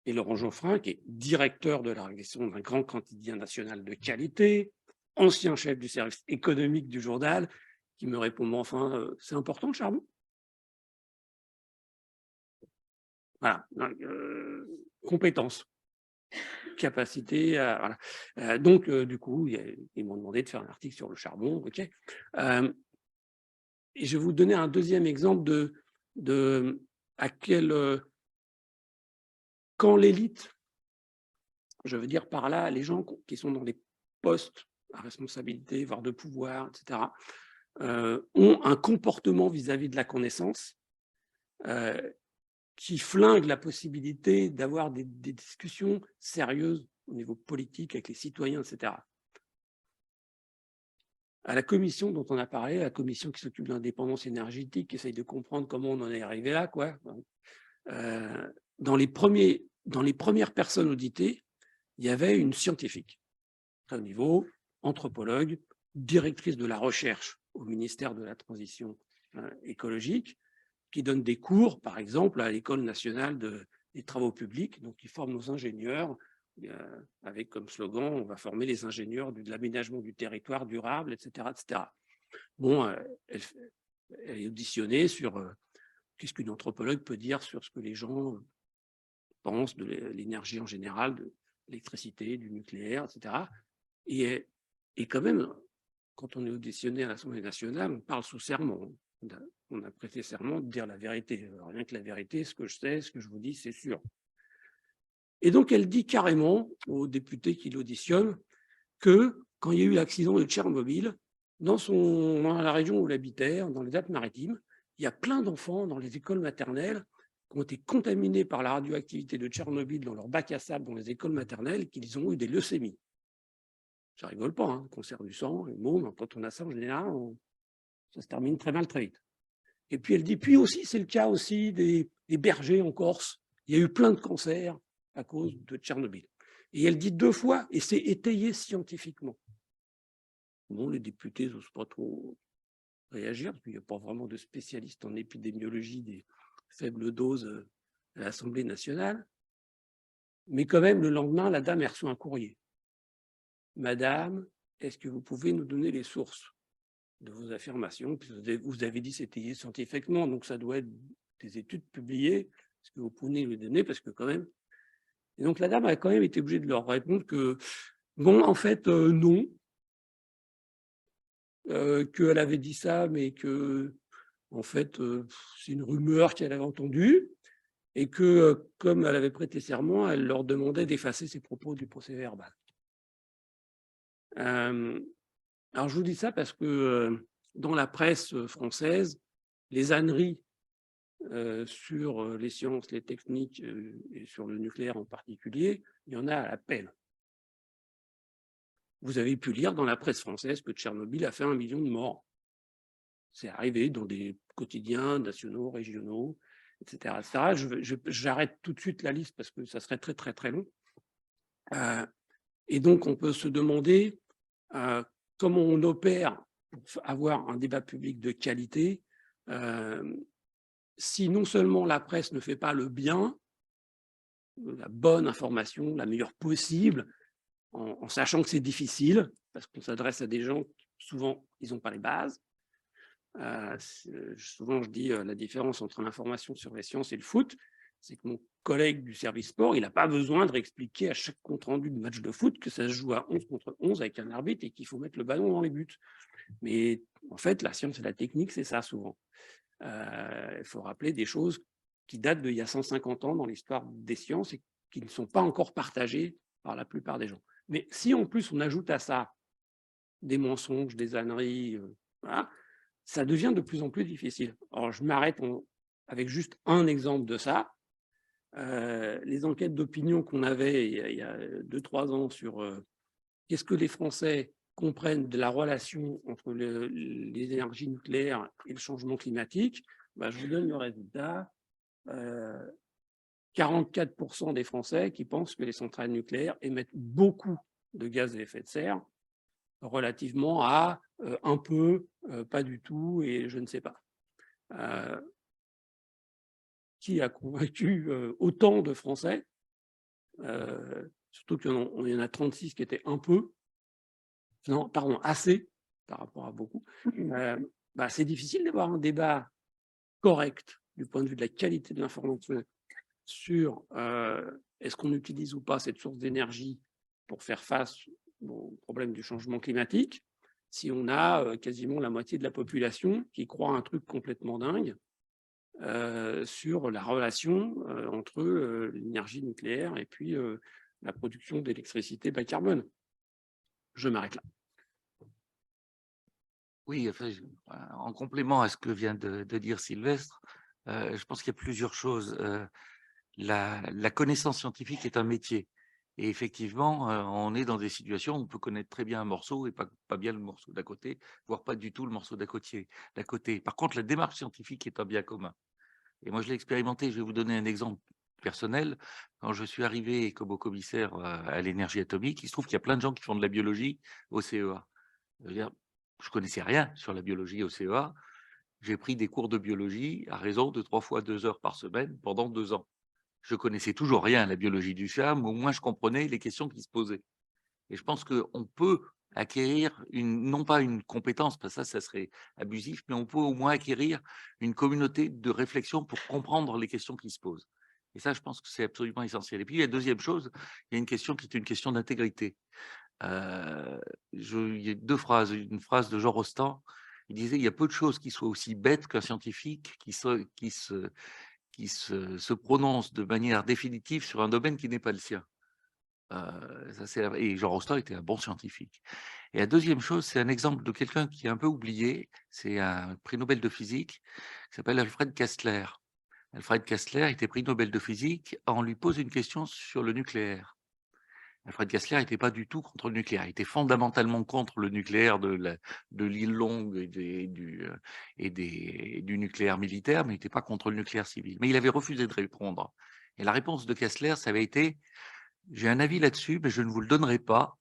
Et Laurent Geoffrin, qui est directeur de la rédaction d'un grand quotidien national de qualité, ancien chef du service économique du journal, qui me répond, mais enfin, c'est important le charbon? Voilà, compétences, capacité, voilà. Donc, du coup, ils m'ont demandé de faire un article sur le charbon, ok. Et je vais vous donner un deuxième exemple de à quel... quand l'élite, je veux dire par là les gens qui sont dans des postes à responsabilité, voire de pouvoir, etc., ont un comportement vis-à-vis de la connaissance qui flingue la possibilité d'avoir des discussions sérieuses au niveau politique avec les citoyens, etc. À la commission dont on a parlé, la commission qui s'occupe de l'indépendance énergétique, qui essaye de comprendre comment on en est arrivé là, quoi. Dans les premières personnes auditées, il y avait une scientifique, très haut niveau, anthropologue, directrice de la recherche au ministère de la Transition écologique, qui donne des cours, par exemple, à l'École nationale des travaux publics, donc qui forme nos ingénieurs, avec comme slogan, on va former les ingénieurs de l'aménagement du territoire durable, etc. etc. Bon, elle est auditionnée sur qu'est-ce qu'une anthropologue peut dire sur ce que les gens pensent de l'énergie en général, de l'électricité, du nucléaire, etc. Et quand même, quand on est auditionné à l'Assemblée nationale, on parle sous serment. On a prêté serment de dire la vérité. Alors, rien que la vérité, ce que je sais, ce que je vous dis, c'est sûr. Et donc, elle dit carrément aux députés qui l'auditionnent que quand il y a eu l'accident de Tchernobyl, dans la région où elle habitait, dans les Alpes-Maritimes, il y a plein d'enfants dans les écoles maternelles qui ont été contaminés par la radioactivité de Tchernobyl dans leur bac à sable dans les écoles maternelles et qu'ils ont eu des leucémies. Ça rigole pas, hein, cancer du sang, les mômes, quand on a ça en général, ça se termine très mal très vite. Et puis elle dit, puis aussi c'est le cas aussi des bergers en Corse, il y a eu plein de cancers à cause de Tchernobyl. Et elle dit 2 fois, et c'est étayé scientifiquement. Bon, les députés n'osent pas trop réagir, parce qu'il n'y a pas vraiment de spécialistes en épidémiologie des faibles doses à l'Assemblée nationale. Mais quand même, le lendemain, la dame a reçu un courrier. Madame, est-ce que vous pouvez nous donner les sources de vos affirmations? Vous avez dit c'était scientifiquement, donc ça doit être des études publiées. Est-ce que vous pouvez nous les donner? Parce que quand même. Et donc la dame a quand même été obligée de leur répondre que, bon, en fait, non. Qu'elle avait dit ça, mais que, en fait, c'est une rumeur qu'elle avait entendue. Et que, comme elle avait prêté serment, elle leur demandait d'effacer ses propos du procès-verbal. Alors, je vous dis ça parce que dans la presse française, les âneries sur les sciences, les techniques et sur le nucléaire en particulier, il y en a à la pelle. Vous avez pu lire dans la presse française que Tchernobyl a fait 1 million de morts. C'est arrivé dans des quotidiens nationaux, régionaux, etc. J'arrête tout de suite la liste parce que ça serait très, très, très long. Et donc, on peut se demander comment on opère pour avoir un débat public de qualité si non seulement la presse ne fait pas le bien, la bonne information, la meilleure possible, en sachant que c'est difficile, parce qu'on s'adresse à des gens qui, souvent, ils n'ont pas les bases. Souvent, je dis la différence entre l'information sur les sciences et le foot, c'est que mon collègue du service sport, il n'a pas besoin de réexpliquer à chaque compte-rendu de match de foot que ça se joue à 11 contre 11 avec un arbitre et qu'il faut mettre le ballon dans les buts. Mais en fait, la science et la technique, c'est ça souvent. Il faut rappeler des choses qui datent d'il y a 150 ans dans l'histoire des sciences et qui ne sont pas encore partagées par la plupart des gens. Mais si en plus on ajoute à ça des mensonges, des âneries, voilà, ça devient de plus en plus difficile. Alors je m'arrête avec juste un exemple de ça. Les enquêtes d'opinion qu'on avait il y a 2-3 ans sur qu'est-ce que les Français comprennent de la relation entre les énergies nucléaires et le changement climatique, bah, je vous donne le résultat. 44% des Français qui pensent que les centrales nucléaires émettent beaucoup de gaz à effet de serre, relativement à un peu, pas du tout, et je ne sais pas. Qui a convaincu autant de Français, surtout qu'il y en a 36 qui étaient un peu, non, pardon, assez, par rapport à beaucoup, bah, c'est difficile d'avoir un débat correct du point de vue de la qualité de l'information sur est-ce qu'on utilise ou pas cette source d'énergie pour faire face au problème du changement climatique, si on a quasiment la moitié de la population qui croit un truc complètement dingue sur la relation entre l'énergie nucléaire et puis la production d'électricité bas carbone. Je m'arrête là. Oui, enfin, en complément à ce que vient de dire Sylvestre, Je pense qu'il y a plusieurs choses. La connaissance scientifique est un métier. Et effectivement, on est dans des situations où on peut connaître très bien un morceau et pas bien le morceau d'à côté, voire pas du tout le morceau d'à côté. Par contre, la démarche scientifique est un bien commun. Et moi, je l'ai expérimenté. Je vais vous donner un exemple personnel. Quand je suis arrivé comme au commissaire à l'énergie atomique, il se trouve qu'il y a plein de gens qui font de la biologie au CEA. Je veux dire, je connaissais rien sur la biologie au CEA. J'ai pris des cours de biologie à raison de 3 fois 2 heures par semaine pendant 2 ans. Je connaissais toujours rien à la biologie du chat, mais au moins je comprenais les questions qui se posaient. Et je pense qu'on peut acquérir non pas une compétence, parce que ça serait abusif, mais on peut au moins acquérir une communauté de réflexion pour comprendre les questions qui se posent. Et ça, je pense que c'est absolument essentiel. Et puis, la deuxième chose, il y a une question qui est une question d'intégrité. Il y a 2 phrases. Une phrase de Jean Rostand, il disait: «Il y a peu de choses qui soient aussi bêtes qu'un scientifique qui se prononce de manière définitive sur un domaine qui n'est pas le sien». Et Jean Rostand était un bon scientifique. Et la deuxième chose, c'est un exemple de quelqu'un qui est un peu oublié, c'est un prix Nobel de physique qui s'appelle Alfred Kastler. Alfred Kastler était prix Nobel de physique, on lui pose une question sur le nucléaire. Alfred Kastler n'était pas du tout contre le nucléaire, il était fondamentalement contre le nucléaire de l'île Longue et du nucléaire militaire, mais il n'était pas contre le nucléaire civil. Mais il avait refusé de répondre. Et la réponse de Kastler, ça avait été: «J'ai un avis là-dessus, mais je ne vous le donnerai pas,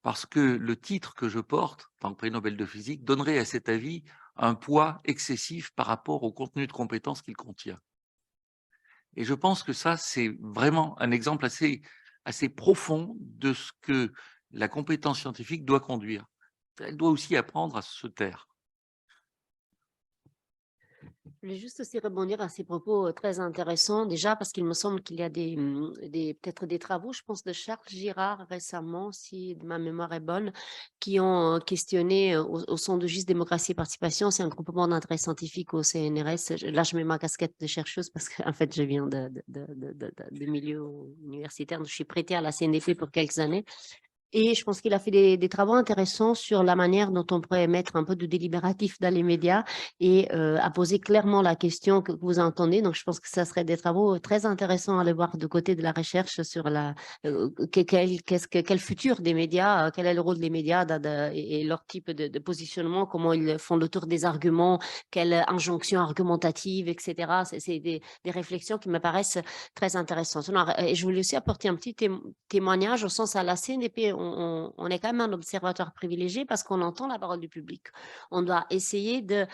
parce que le titre que je porte, en tant que prix Nobel de physique, donnerait à cet avis un poids excessif par rapport au contenu de compétences qu'il contient». Et je pense que ça, c'est vraiment un exemple assez profond de ce que la compétence scientifique doit conduire. Elle doit aussi apprendre à se taire. Je voulais juste aussi rebondir à ces propos très intéressants, déjà parce qu'il me semble qu'il y a peut-être des travaux, je pense, de Charles Girard récemment, si ma mémoire est bonne, qui ont questionné au sein de GIS Démocratie et Participation, c'est un groupement d'intérêt scientifique au CNRS. Là, je mets ma casquette de chercheuse parce qu'en fait, je viens de milieu universitaire, je suis prêtée à la CNDP pour quelques années. Et je pense qu'il a fait des travaux intéressants sur la manière dont on pourrait mettre un peu de délibératif dans les médias et à poser clairement la question que vous entendez. Donc, je pense que ça serait des travaux très intéressants à aller voir de côté de la recherche sur quel futur des médias, quel est le rôle des médias et leur type de positionnement, comment ils font le tour des arguments, quelle injonction argumentative, etc. C'est des réflexions qui me paraissent très intéressantes. Et je voulais aussi apporter un petit témoignage au sens à la CNDP. On est quand même un observatoire privilégié parce qu'on entend la parole du public. On doit essayer de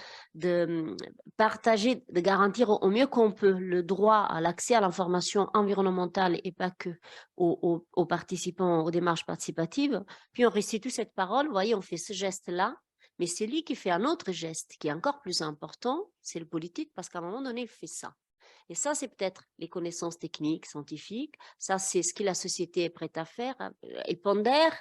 partager, de garantir au mieux qu'on peut le droit à l'accès à l'information environnementale et pas que aux participants aux démarches participatives. Puis on restitue cette parole, vous voyez, on fait ce geste-là, mais c'est lui qui fait un autre geste qui est encore plus important, c'est le politique, parce qu'à un moment donné, il fait ça. Et ça, c'est peut-être les connaissances techniques, scientifiques. Ça, c'est ce que la société est prête à faire. Elle pondère,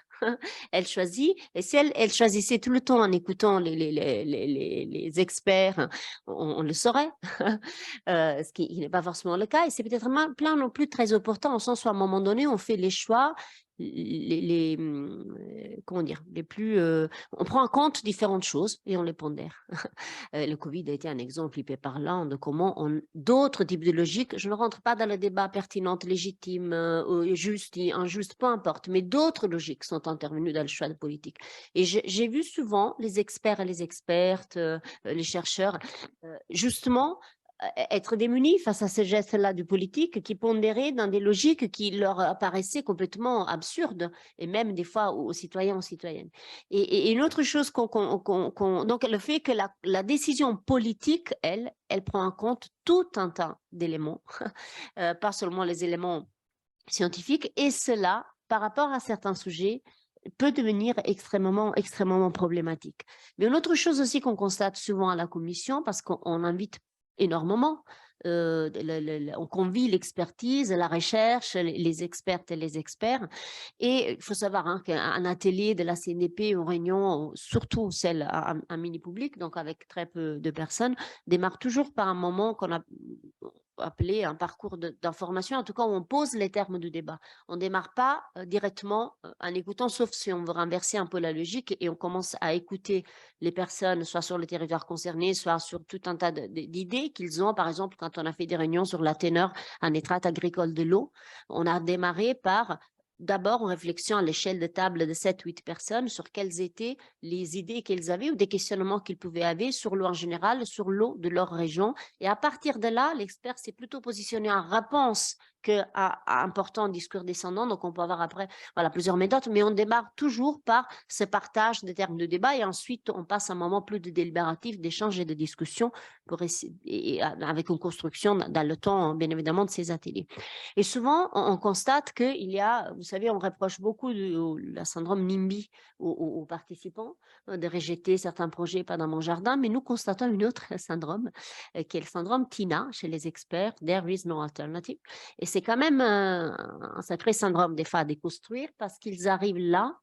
elle choisit. Et si elle choisissait tout le temps en écoutant les experts, on le saurait, ce qui n'est pas forcément le cas. Et c'est peut-être plein non plus très opportun, au sens où à un moment donné, on fait les choix comment dire, on prend en compte différentes choses et on les pondère. Le Covid a été un exemple hyper parlant de comment d'autres types de logiques, je ne rentre pas dans le débat pertinent, légitime, juste, injuste, peu importe, mais d'autres logiques sont intervenues dans le choix de politique. Et j'ai vu souvent les experts et les expertes, les chercheurs, justement, être démunis face à ce geste-là du politique qui pondérait dans des logiques qui leur apparaissaient complètement absurdes, et même des fois aux citoyens, aux citoyennes. Et une autre chose, donc le fait que la décision politique, elle prend en compte tout un tas d'éléments, pas seulement les éléments scientifiques, et cela, par rapport à certains sujets, peut devenir extrêmement problématique. Mais une autre chose aussi qu'on constate souvent à la commission, parce qu'on invite énormément, on convie l'expertise, la recherche, les expertes et les experts. Et il faut savoir qu'un atelier de la CNDP aux réunions, surtout celle en mini-public, donc avec très peu de personnes, démarre toujours par un moment appeler un parcours d'information, en tout cas où on pose les termes du débat. On ne démarre pas directement en écoutant, sauf si on veut renverser un peu la logique et on commence à écouter les personnes, soit sur le territoire concerné, soit sur tout un tas d'idées qu'ils ont. Par exemple, quand on a fait des réunions sur la teneur en étrate agricole de l'eau, on a démarré par d'abord une réflexion à l'échelle de table de 7-8 personnes sur quelles étaient les idées qu'ils avaient ou des questionnements qu'ils pouvaient avoir sur l'eau en général, sur l'eau de leur région. Et à partir de là, l'expert s'est plutôt positionné en réponse qu'à un important discours descendant. Donc, on peut avoir après plusieurs méthodes, mais on démarre toujours par ce partage des termes de débat et ensuite, on passe un moment plus de délibératif, d'échange et de discussion avec une construction dans le temps, bien évidemment, de ces ateliers. Et souvent, on constate qu'il y a, vous savez, on reproche beaucoup le syndrome NIMBY aux participants de rejeter certains projets pas dans mon jardin, mais nous constatons une autre syndrome, qui est le syndrome TINA chez les experts, There is no alternative. Et c'est quand même un sacré syndrome des fois à déconstruire parce qu'ils arrivent là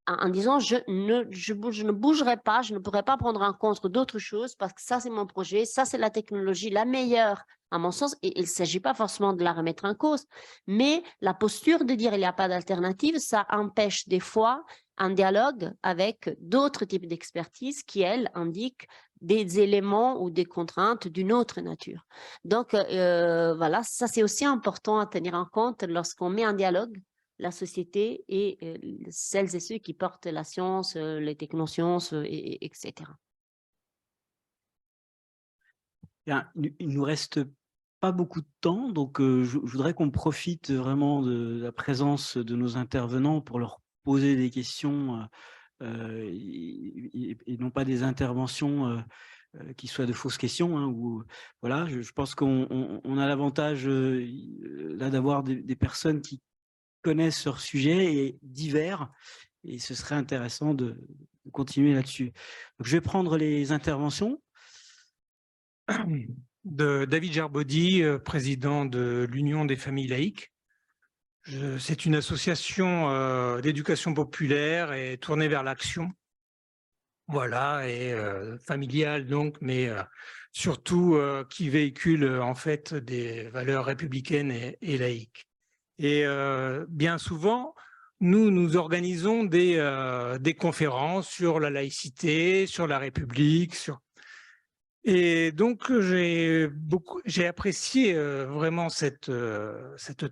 en disant je ne bougerai pas, je ne pourrai pas prendre en compte d'autres choses parce que ça c'est mon projet, ça c'est la technologie la meilleure à mon sens, et il ne s'agit pas forcément de la remettre en cause, mais la posture de dire il n'y a pas d'alternative, ça empêche des fois un dialogue avec d'autres types d'expertise qui, elles, indiquent des éléments ou des contraintes d'une autre nature. Donc, voilà, ça c'est aussi important à tenir en compte lorsqu'on met en dialogue la société et celles et ceux qui portent la science, les technosciences, etc. Bien, il nous reste pas beaucoup de temps, donc je voudrais qu'on profite vraiment de la présence de nos intervenants pour leur poser des questions et non pas des interventions qui soient de fausses questions. Hein, ou, voilà, je pense qu'on a l'avantage là d'avoir des personnes qui connaissent leur sujet et divers, et ce serait intéressant de continuer là-dessus. Je vais prendre les interventions. De David Gerbaudy, président de l'Union des familles laïques. C'est une association d'éducation populaire et tournée vers l'action. Voilà, et familiale donc, mais surtout qui véhicule en fait des valeurs républicaines et laïques. Et bien souvent, nous organisons des conférences sur la laïcité, sur la République, Et donc, j'ai apprécié vraiment cette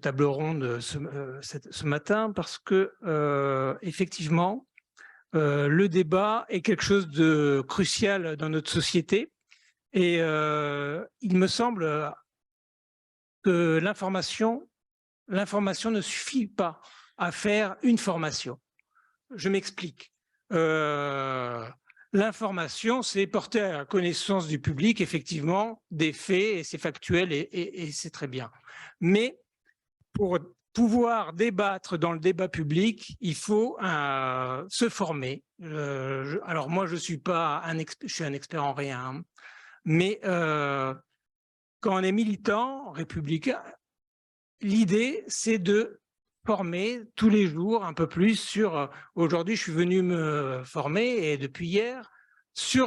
table ronde ce matin parce que, effectivement, le débat est quelque chose de crucial dans notre société. Et il me semble que l'information ne suffit pas à faire une formation. Je m'explique. L'information, c'est porter à la connaissance du public, effectivement, des faits, et c'est factuel, et c'est très bien. Mais pour pouvoir débattre dans le débat public, il faut se former. Alors moi, je suis un expert en rien, hein, mais quand on est militant républicain, l'idée, c'est de former tous les jours un peu plus sur, aujourd'hui je suis venu me former et depuis hier, sur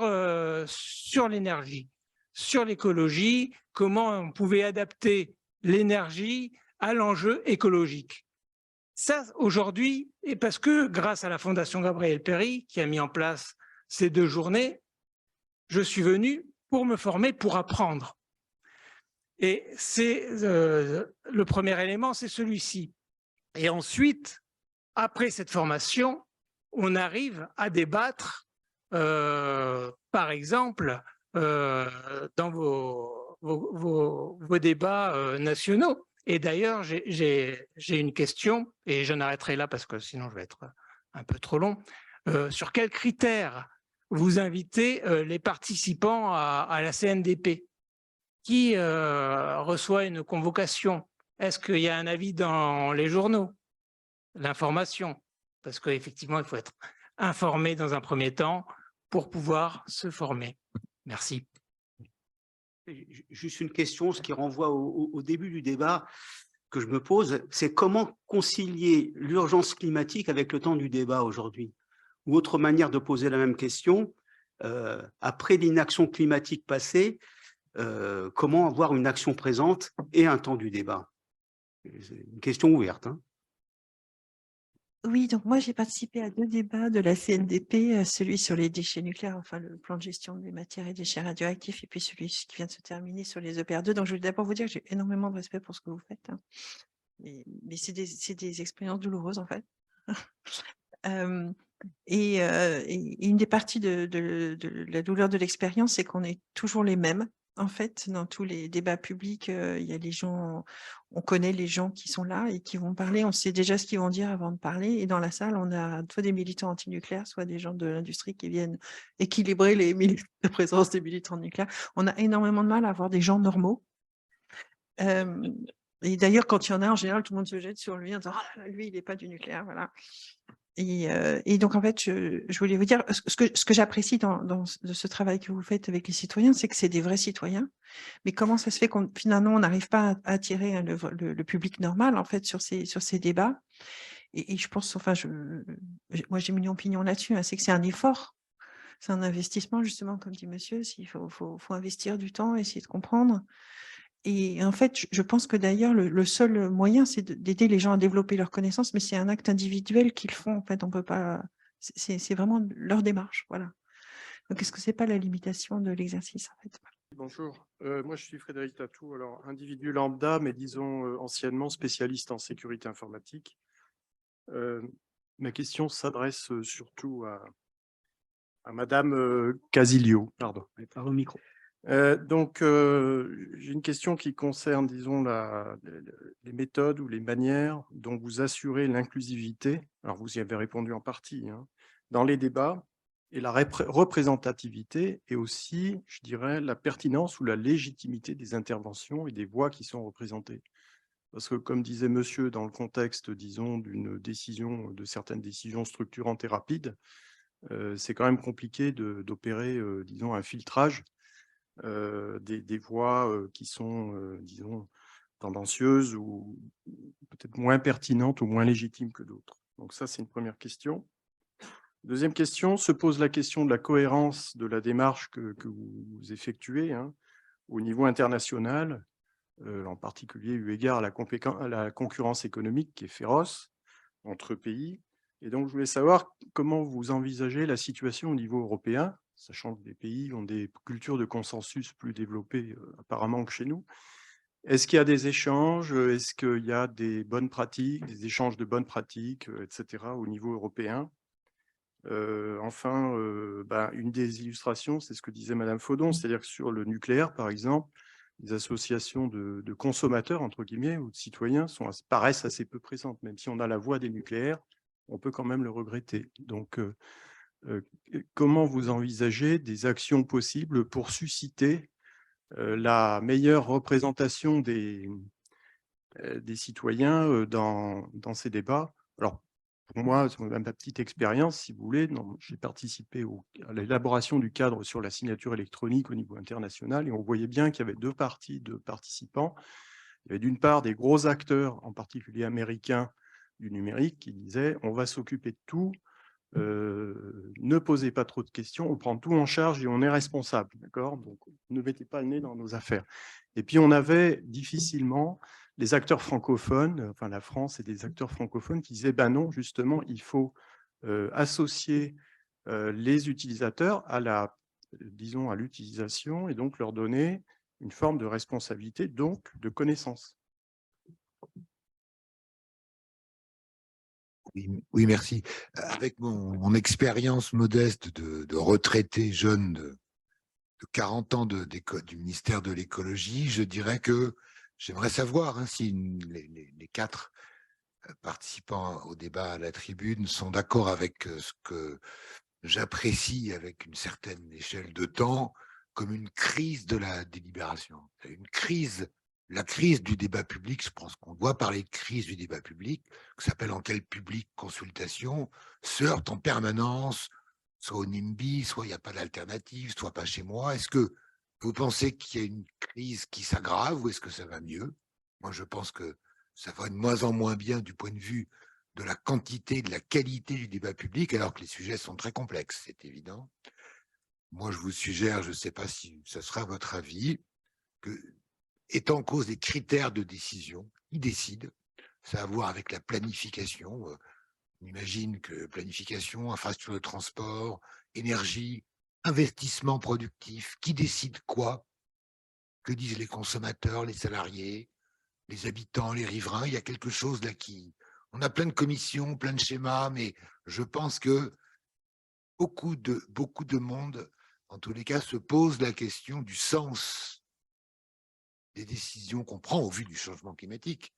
l'énergie, sur l'écologie, comment on pouvait adapter l'énergie à l'enjeu écologique. Ça aujourd'hui, et parce que grâce à la Fondation Gabriel Péri qui a mis en place ces 2 journées, je suis venu pour me former, pour apprendre. Et c'est le premier élément, c'est celui-ci. Et ensuite, après cette formation, on arrive à débattre, par exemple, dans vos débats nationaux. Et d'ailleurs, j'ai une question, et j'en arrêterai là parce que sinon je vais être un peu trop long. Sur quels critères vous invitez les participants à la CNDP? Qui reçoit une convocation? Est-ce qu'il y a un avis dans les journaux? L'information, parce qu'effectivement, il faut être informé dans un premier temps pour pouvoir se former. Merci. Juste une question, ce qui renvoie au début du débat que je me pose, c'est comment concilier l'urgence climatique avec le temps du débat aujourd'hui? Ou autre manière de poser la même question, après l'inaction climatique passée, comment avoir une action présente et un temps du débat? C'est une question ouverte, hein. Oui, donc moi j'ai participé à 2 débats de la CNDP, celui sur les déchets nucléaires, enfin le plan de gestion des matières et déchets radioactifs, et puis celui qui vient de se terminer sur les EPR2. Donc je voulais d'abord vous dire que j'ai énormément de respect pour ce que vous faites, hein. Mais c'est des expériences douloureuses en fait. Hem et une des parties de la douleur de l'expérience, c'est qu'on est toujours les mêmes. En fait, dans tous les débats publics, il y a les gens, on connaît les gens qui sont là et qui vont parler, on sait déjà ce qu'ils vont dire avant de parler, et dans la salle, on a soit des militants antinucléaires, soit des gens de l'industrie qui viennent équilibrer la présence des militants nucléaires. On a énormément de mal à avoir des gens normaux. Hem et d'ailleurs, quand il y en a, en général, tout le monde se jette sur lui en disant: «Oh là là, lui, il est pas du nucléaire», voilà. Et donc en fait, je voulais vous dire, ce que j'apprécie dans ce travail que vous faites avec les citoyens, c'est que c'est des vrais citoyens. Mais comment ça se fait qu'on finalement, on n'arrive pas à attirer le public normal, en fait, sur ces débats? Et je pense, enfin, moi, j'ai une opinion là-dessus, hein, c'est que c'est un effort. C'est un investissement, justement, comme dit monsieur, s'il faut investir du temps, essayer de comprendre. Et en fait, je pense que d'ailleurs, le seul moyen, c'est d'aider les gens à développer leurs connaissances, mais c'est un acte individuel qu'ils font, en fait. On peut pas, c'est vraiment leur démarche, voilà. Donc, est-ce que c'est pas la limitation de l'exercice, en fait? Bonjour, moi je suis Frédéric Tatou, alors individu lambda, mais disons anciennement spécialiste en sécurité informatique. Ma question s'adresse surtout à Madame Casilio, pardon. Par le micro. J'ai une question qui concerne, disons, les méthodes ou les manières dont vous assurez l'inclusivité. Alors, vous y avez répondu en partie, hein, dans les débats, et la représentativité, et aussi, je dirais, la pertinence ou la légitimité des interventions et des voix qui sont représentées. Parce que, comme disait monsieur, dans le contexte, disons, de certaines décisions structurantes et rapides, c'est quand même compliqué d'opérer, disons, un filtrage des voix qui sont, disons, tendancieuses ou peut-être moins pertinentes ou moins légitimes que d'autres. Donc ça, c'est une première question. Deuxième question, se pose la question de la cohérence de la démarche que vous effectuez, hein, au niveau international, en particulier eu égard à la concurrence économique qui est féroce entre pays. Et donc, je voulais savoir comment vous envisagez la situation au niveau européen, sachant que des pays ont des cultures de consensus plus développées apparemment que chez nous. Est-ce qu'il y a des échanges? Est-ce qu'il y a des bonnes pratiques, des échanges de bonnes pratiques, etc. au niveau européen? Enfin, une des illustrations, c'est ce que disait Madame Faudon, c'est-à-dire que sur le nucléaire, par exemple, les associations de consommateurs, entre guillemets, ou de citoyens paraissent assez peu présentes. Même si on a la voix des nucléaires, on peut quand même le regretter. Donc, comment vous envisagez des actions possibles pour susciter la meilleure représentation des citoyens dans ces débats? Alors, pour moi, c'est ma petite expérience, si vous voulez, j'ai participé à l'élaboration du cadre sur la signature électronique au niveau international, et on voyait bien qu'il y avait deux parties de participants. Il y avait d'une part des gros acteurs, en particulier américains, du numérique, qui disaient « on va s'occuper de tout, ne posez pas trop de questions, on prend tout en charge et on est responsable, d'accord? Donc, ne mettez pas le nez dans nos affaires. » Et puis, on avait difficilement les acteurs francophones, enfin la France et des acteurs francophones qui disaient « ben non, justement, il faut associer les utilisateurs à disons, à l'utilisation et donc leur donner une forme de responsabilité, donc de connaissance. » Oui, merci. Avec mon expérience modeste de retraité jeune de 40 ans du ministère de l'écologie, je dirais que j'aimerais savoir si les 4 participants au débat à la tribune sont d'accord avec ce que j'apprécie avec une certaine échelle de temps comme une crise de la délibération. La crise du débat public, je pense qu'on doit parler de crise du débat public, qui s'appelle en quel public consultation, se heurte en permanence, soit au NIMBY, soit il n'y a pas d'alternative, soit pas chez moi. Est-ce que vous pensez qu'il y a une crise qui s'aggrave ou est-ce que ça va mieux? Moi, je pense que ça va de moins en moins bien du point de vue de la quantité, de la qualité du débat public, alors que les sujets sont très complexes, c'est évident. Moi, je vous suggère, je ne sais pas si ce sera votre avis, que est en cause des critères de décision. Qui décide? Ça a à voir avec la planification. On imagine que planification, infrastructure de transport, énergie, investissement productif, qui décide quoi? Que disent les consommateurs, les salariés, les habitants, les riverains? Il y a quelque chose là qui... On a plein de commissions, plein de schémas, mais je pense que beaucoup de monde, en tous les cas, se pose la question du sens des décisions qu'on prend au vu du changement climatique.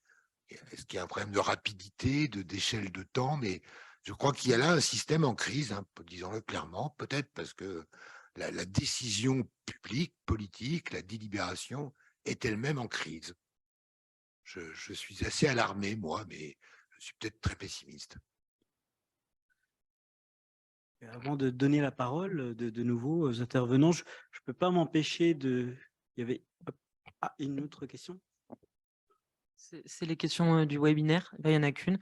Est-ce qu'il y a un problème de rapidité, d'échelle de temps? Mais je crois qu'il y a là un système en crise, hein, disons-le clairement, peut-être parce que la décision publique, politique, la délibération est elle-même en crise. Je suis assez alarmé, moi, mais je suis peut-être très pessimiste. Avant de donner la parole de nouveau aux intervenants, je ne peux pas m'empêcher de... Il y avait une autre question. C'est les questions du webinaire. Là, il n'y en a qu'une.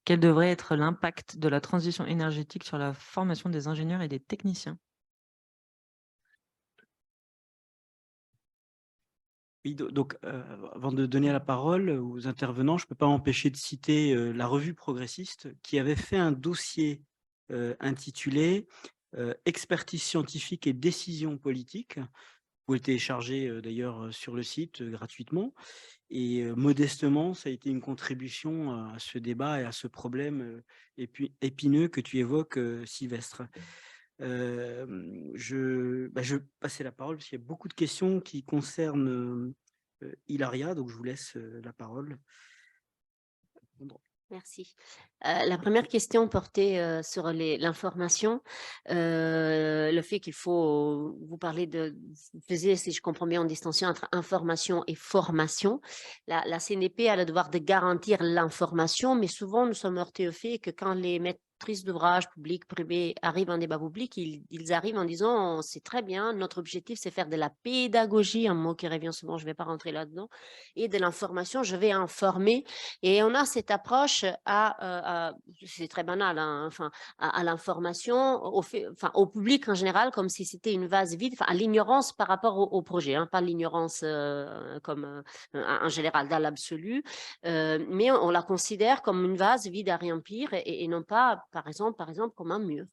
Quel devrait être l'impact de la transition énergétique sur la formation des ingénieurs et des techniciens? Oui, donc, avant de donner la parole aux intervenants, je ne peux pas m'empêcher de citer la revue progressiste qui avait fait un dossier intitulé Expertise scientifique et décision politique. Vous pouvez le télécharger d'ailleurs sur le site gratuitement. Et modestement, ça a été une contribution à ce débat et à ce problème épineux que tu évoques, Sylvestre. Je vais passer la parole parce qu'il y a beaucoup de questions qui concernent Hilaria, donc je vous laisse la parole. Merci. La première question portait sur l'information, le fait qu'il faut, vous parlez vous faisiez, si je comprends bien, en distinction entre information et formation. La CNDP a le devoir de garantir l'information, mais souvent nous sommes heurtés au fait que quand les maîtrises d'ouvrage publics, privés arrivent en débat public, ils arrivent en disant c'est très bien, notre objectif c'est faire de la pédagogie, un mot qui revient souvent, je ne vais pas rentrer là-dedans, et de l'information, je vais informer. Et on a cette approche c'est très banal, hein, enfin, à l'information, au public en général, comme si c'était une vase vide, à l'ignorance par rapport au projet, hein, pas l'ignorance comme en général dans l'absolu, mais on la considère comme une vase vide à remplir et non pas, par exemple, comme un mur.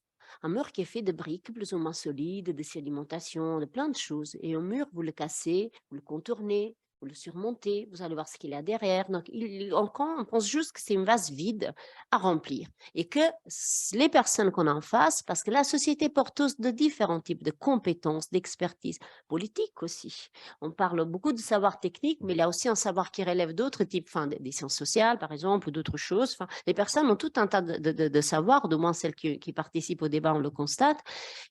Un mur qui est fait de briques plus ou moins solides, de sédimentation, de plein de choses. Et un mur, vous le cassez, vous le contournez, vous le surmontez, vous allez voir ce qu'il y a derrière. Donc, on pense juste que c'est une vase vide à remplir et que les personnes qu'on a en face, parce que la société porteuse de différents types de compétences, d'expertise, politique aussi. On parle beaucoup de savoir technique, mais il y a aussi un savoir qui relève d'autres types, des sciences sociales, par exemple, ou d'autres choses. Les personnes ont tout un tas de savoirs, du moins celles qui participent au débat, on le constate.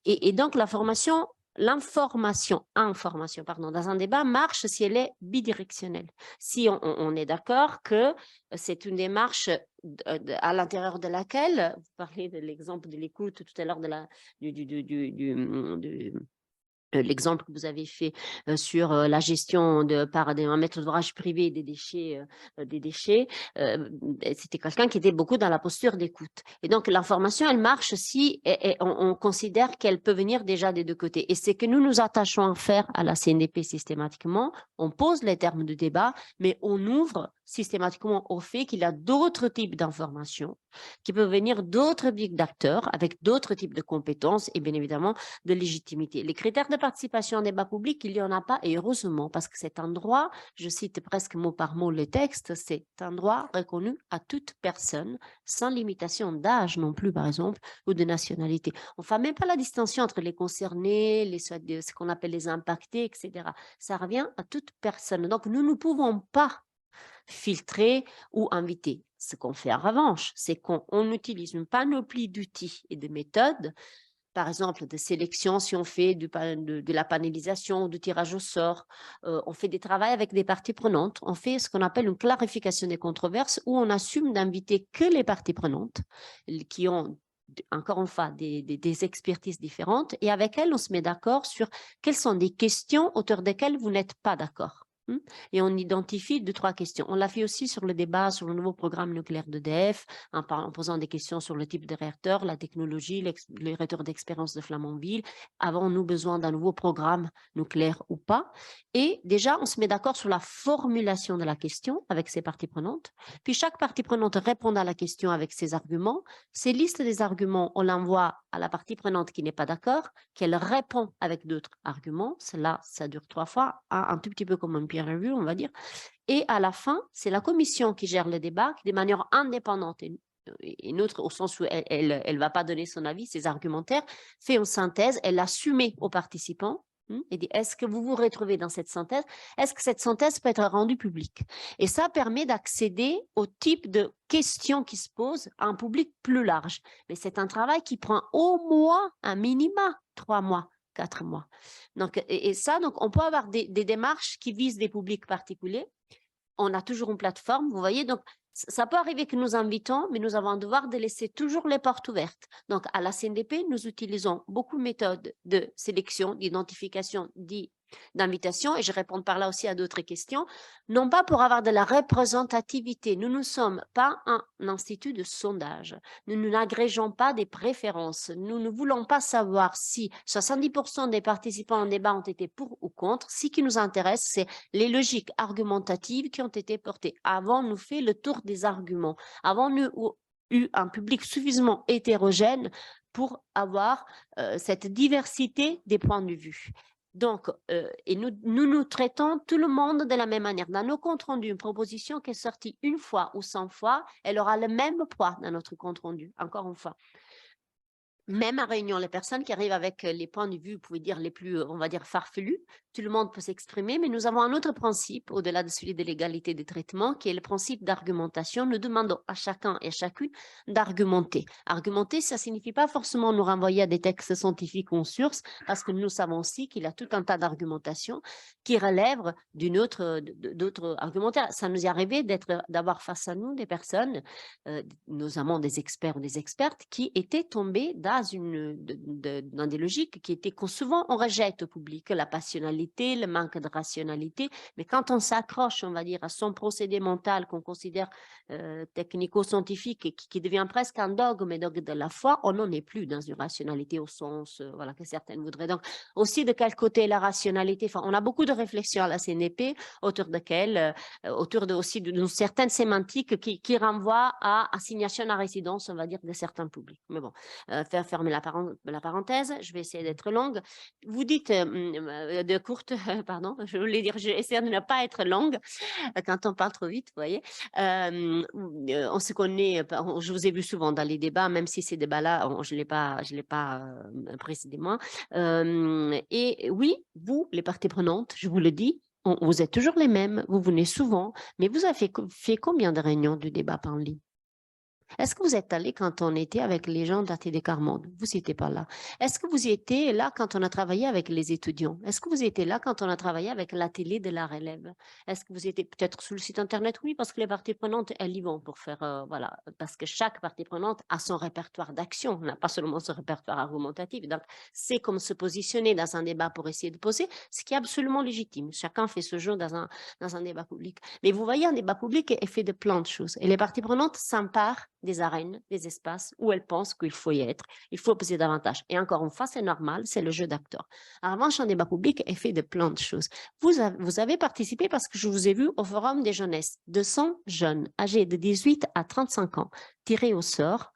Et donc, l'information dans un débat marche si elle est bidirectionnelle. Si on est d'accord que c'est une démarche à l'intérieur de laquelle, vous parlez de l'exemple de l'écoute tout à l'heure l'exemple que vous avez fait sur la gestion par un maître d'ouvrage privé des déchets, c'était quelqu'un qui était beaucoup dans la posture d'écoute. Et donc, l'information, elle marche si on considère qu'elle peut venir déjà des deux côtés. Et c'est que nous nous attachons à faire à la CNDP systématiquement. On pose les termes de débat, mais on ouvre systématiquement au fait qu'il y a d'autres types d'informations qui peuvent venir d'autres types d'acteurs avec d'autres types de compétences et bien évidemment de légitimité. Les critères de participation en débat public, il n'y en a pas et heureusement parce que c'est un droit, je cite presque mot par mot le texte, c'est un droit reconnu à toute personne sans limitation d'âge non plus par exemple ou de nationalité. On ne fait même pas la distinction entre les concernés, ce qu'on appelle les impactés, etc. Ça revient à toute personne. Donc nous ne pouvons pas filtrer ou inviter. Ce qu'on fait en revanche, c'est qu'on utilise une panoplie d'outils et de méthodes, par exemple de sélection, si on fait de la panélisation ou du tirage au sort, on fait des travaux avec des parties prenantes, on fait ce qu'on appelle une clarification des controverses où on assume d'inviter que les parties prenantes qui ont encore une fois des expertises différentes et avec elles on se met d'accord sur quelles sont des questions autour desquelles vous n'êtes pas d'accord. Et on identifie 2-3 questions. On l'a fait aussi sur le débat sur le nouveau programme nucléaire d'EDF, en posant des questions sur le type de réacteur, la technologie, les retours d'expérience de Flamanville. Avons-nous besoin d'un nouveau programme nucléaire ou pas? Et déjà, on se met d'accord sur la formulation de la question avec ses parties prenantes. Puis chaque partie prenante répond à la question avec ses arguments. Ces listes des arguments, on l'envoie à la partie prenante qui n'est pas d'accord, qu'elle répond avec d'autres arguments. Cela, ça dure 3 fois, un tout petit peu comme un peer review, on va dire. Et à la fin, c'est la commission qui gère le débat de manière indépendante et neutre, au sens où elle va pas donner son avis, ses argumentaires, fait une synthèse, elle la soumet aux participants et dit, est-ce que vous vous retrouvez dans cette synthèse? Est-ce que cette synthèse peut être rendue publique? Et ça permet d'accéder au type de questions qui se posent à un public plus large. Mais c'est un travail qui prend au moins un minima 3 mois. 4 mois. Donc, et ça, donc, on peut avoir des démarches qui visent des publics particuliers. On a toujours une plateforme, vous voyez, donc ça peut arriver que nous invitons, mais nous avons un devoir de laisser toujours les portes ouvertes. Donc, à la CNDP, nous utilisons beaucoup de méthodes de sélection, d'identification, d'invitation, et je réponds par là aussi à d'autres questions, non pas pour avoir de la représentativité. Nous ne sommes pas un institut de sondage. Nous n'agrégeons pas des préférences. Nous ne voulons pas savoir si 70% des participants au débat ont été pour ou contre. Ce qui nous intéresse, c'est les logiques argumentatives qui ont été portées. Avons-nous fait le tour des arguments? Avons-nous eu un public suffisamment hétérogène pour avoir cette diversité des points de vue? Donc, et nous traitons tout le monde de la même manière. Dans nos comptes rendus, une proposition qui est sortie 1 fois ou 100 fois, elle aura le même poids dans notre compte rendu, encore une fois. Même à réunion, les personnes qui arrivent avec les points de vue, vous pouvez dire les plus, on va dire, farfelus, tout le monde peut s'exprimer, mais nous avons un autre principe, au-delà de celui de l'égalité des traitements, qui est le principe d'argumentation. Nous demandons à chacun et à chacune d'argumenter. Argumenter, ça ne signifie pas forcément nous renvoyer à des textes scientifiques ou en source, parce que nous savons aussi qu'il y a tout un tas d'argumentations qui relèvent d'autres argumentaires. Ça nous est arrivé d'avoir face à nous des personnes, notamment des experts ou des expertes, qui étaient tombés dans des logiques qui étaient souvent on rejette au public, la passionnalité, le manque de rationalité, mais quand on s'accroche, on va dire, à son procédé mental qu'on considère technico-scientifique et qui devient presque un dogme de la foi, on n'en est plus dans une rationalité au sens voilà, que certaines voudraient. Donc, aussi de quel côté la rationalité, enfin, on a beaucoup de réflexions à la CNDP autour de aussi d'une certaine sémantique qui renvoie à assignation à résidence, on va dire, de certains publics. Mais bon, faire fermer la parenthèse, je vais essayer d'être longue. Vous dites de courte, pardon, je voulais dire, je vais essayer de ne pas être longue quand on parle trop vite, vous voyez. On se connaît, je vous ai vu souvent dans les débats, même si ces débats-là, je ne l'ai pas précisément. Et oui, vous, les parties prenantes, je vous le dis, vous êtes toujours les mêmes, vous venez souvent, mais vous avez fait combien de réunions du débat par ligne? Est-ce que vous êtes allé quand on était avec les gens d'ATD Carmonde? Vous n'étiez pas là. Est-ce que vous étiez là quand on a travaillé avec les étudiants? Est-ce que vous étiez là quand on a travaillé avec l'atelier de la relève? Est-ce que vous étiez peut-être sur le site internet? Oui, parce que les parties prenantes, elles y vont pour faire, voilà, parce que chaque partie prenante a son répertoire d'action, n'a pas seulement son répertoire argumentatif. Donc, c'est comme se positionner dans un débat pour essayer de poser, ce qui est absolument légitime. Chacun fait ce jeu dans un débat public. Mais vous voyez, un débat public est fait de plein de choses. Et les parties prenantes s'emparent des arènes, des espaces où elles pensent qu'il faut y être, il faut poser davantage. Et encore une fois, c'est normal, c'est le jeu d'acteur. En revanche, un débat public est fait de plein de choses. Vous avez participé parce que je vous ai vu au Forum des jeunesses, 200 jeunes âgés de 18 à 35 ans, tirés au sort,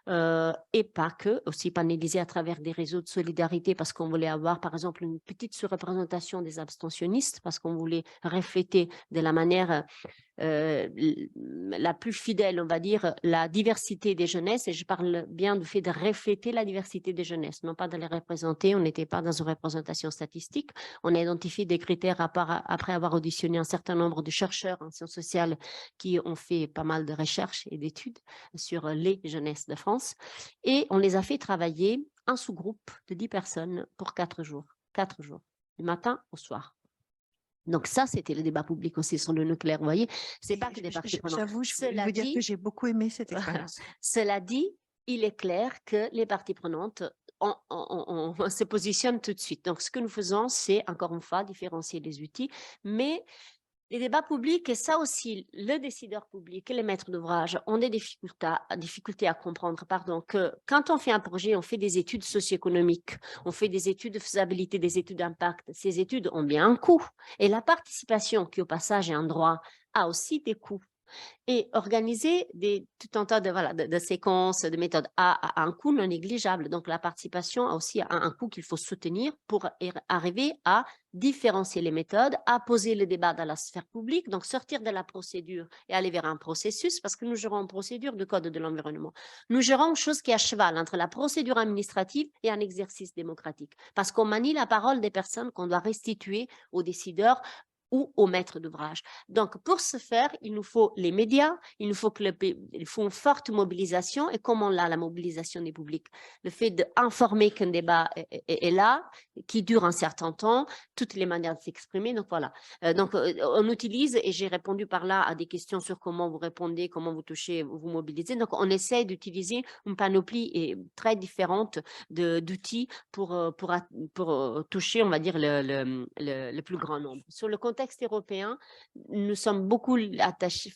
et pas que, aussi panélisés à travers des réseaux de solidarité parce qu'on voulait avoir, par exemple, une petite surreprésentation des abstentionnistes, parce qu'on voulait refléter de la manière la plus fidèle, on va dire, la diversité des jeunesses, et je parle bien du fait de refléter la diversité des jeunesses, non pas de les représenter. On n'était pas dans une représentation statistique, on a identifié des critères après avoir auditionné un certain nombre de chercheurs en sciences sociales qui ont fait pas mal de recherches et d'études sur les jeunesses de France, et on les a fait travailler en sous-groupe de 10 personnes pour 4 jours, du matin au soir. Donc ça, c'était le débat public aussi sur le nucléaire, vous voyez. C'est pas que des parties prenantes. J'avoue, je peux vous dire que j'ai beaucoup aimé cette expérience. Cela dit, il est clair que les parties prenantes, on se positionne tout de suite. Donc, ce que nous faisons, c'est, encore une fois, différencier les outils, mais Les débats publics, et ça aussi, le décideur public et les maîtres d'ouvrage ont des difficultés à comprendre, que quand on fait un projet, on fait des études socio-économiques, on fait des études de faisabilité, des études d'impact. Ces études ont bien un coût. Et la participation, qui au passage est un droit, a aussi des coûts. Et organiser tout un tas de séquences, de méthodes a un coût non négligeable. Donc, la participation a aussi un coût qu'il faut soutenir pour arriver à différencier les méthodes, à poser le débat dans la sphère publique, donc sortir de la procédure et aller vers un processus, parce que nous gérons une procédure du Code de l'environnement. Nous gérons une chose qui est à cheval entre la procédure administrative et un exercice démocratique, parce qu'on manie la parole des personnes qu'on doit restituer aux décideurs ou aux maîtres d'ouvrage. Donc, pour ce faire, il nous faut les médias, il faut une forte mobilisation. Et comment là, la mobilisation des publics? Le fait d'informer qu'un débat est là, qui dure un certain temps, toutes les manières de s'exprimer. Donc, voilà. On utilise, et j'ai répondu par là à des questions sur comment vous répondez, comment vous touchez, vous mobilisez. Donc, on essaie d'utiliser une panoplie très différente d'outils pour toucher, on va dire, le plus grand nombre. Sur le contexte européen, nous sommes beaucoup attachés,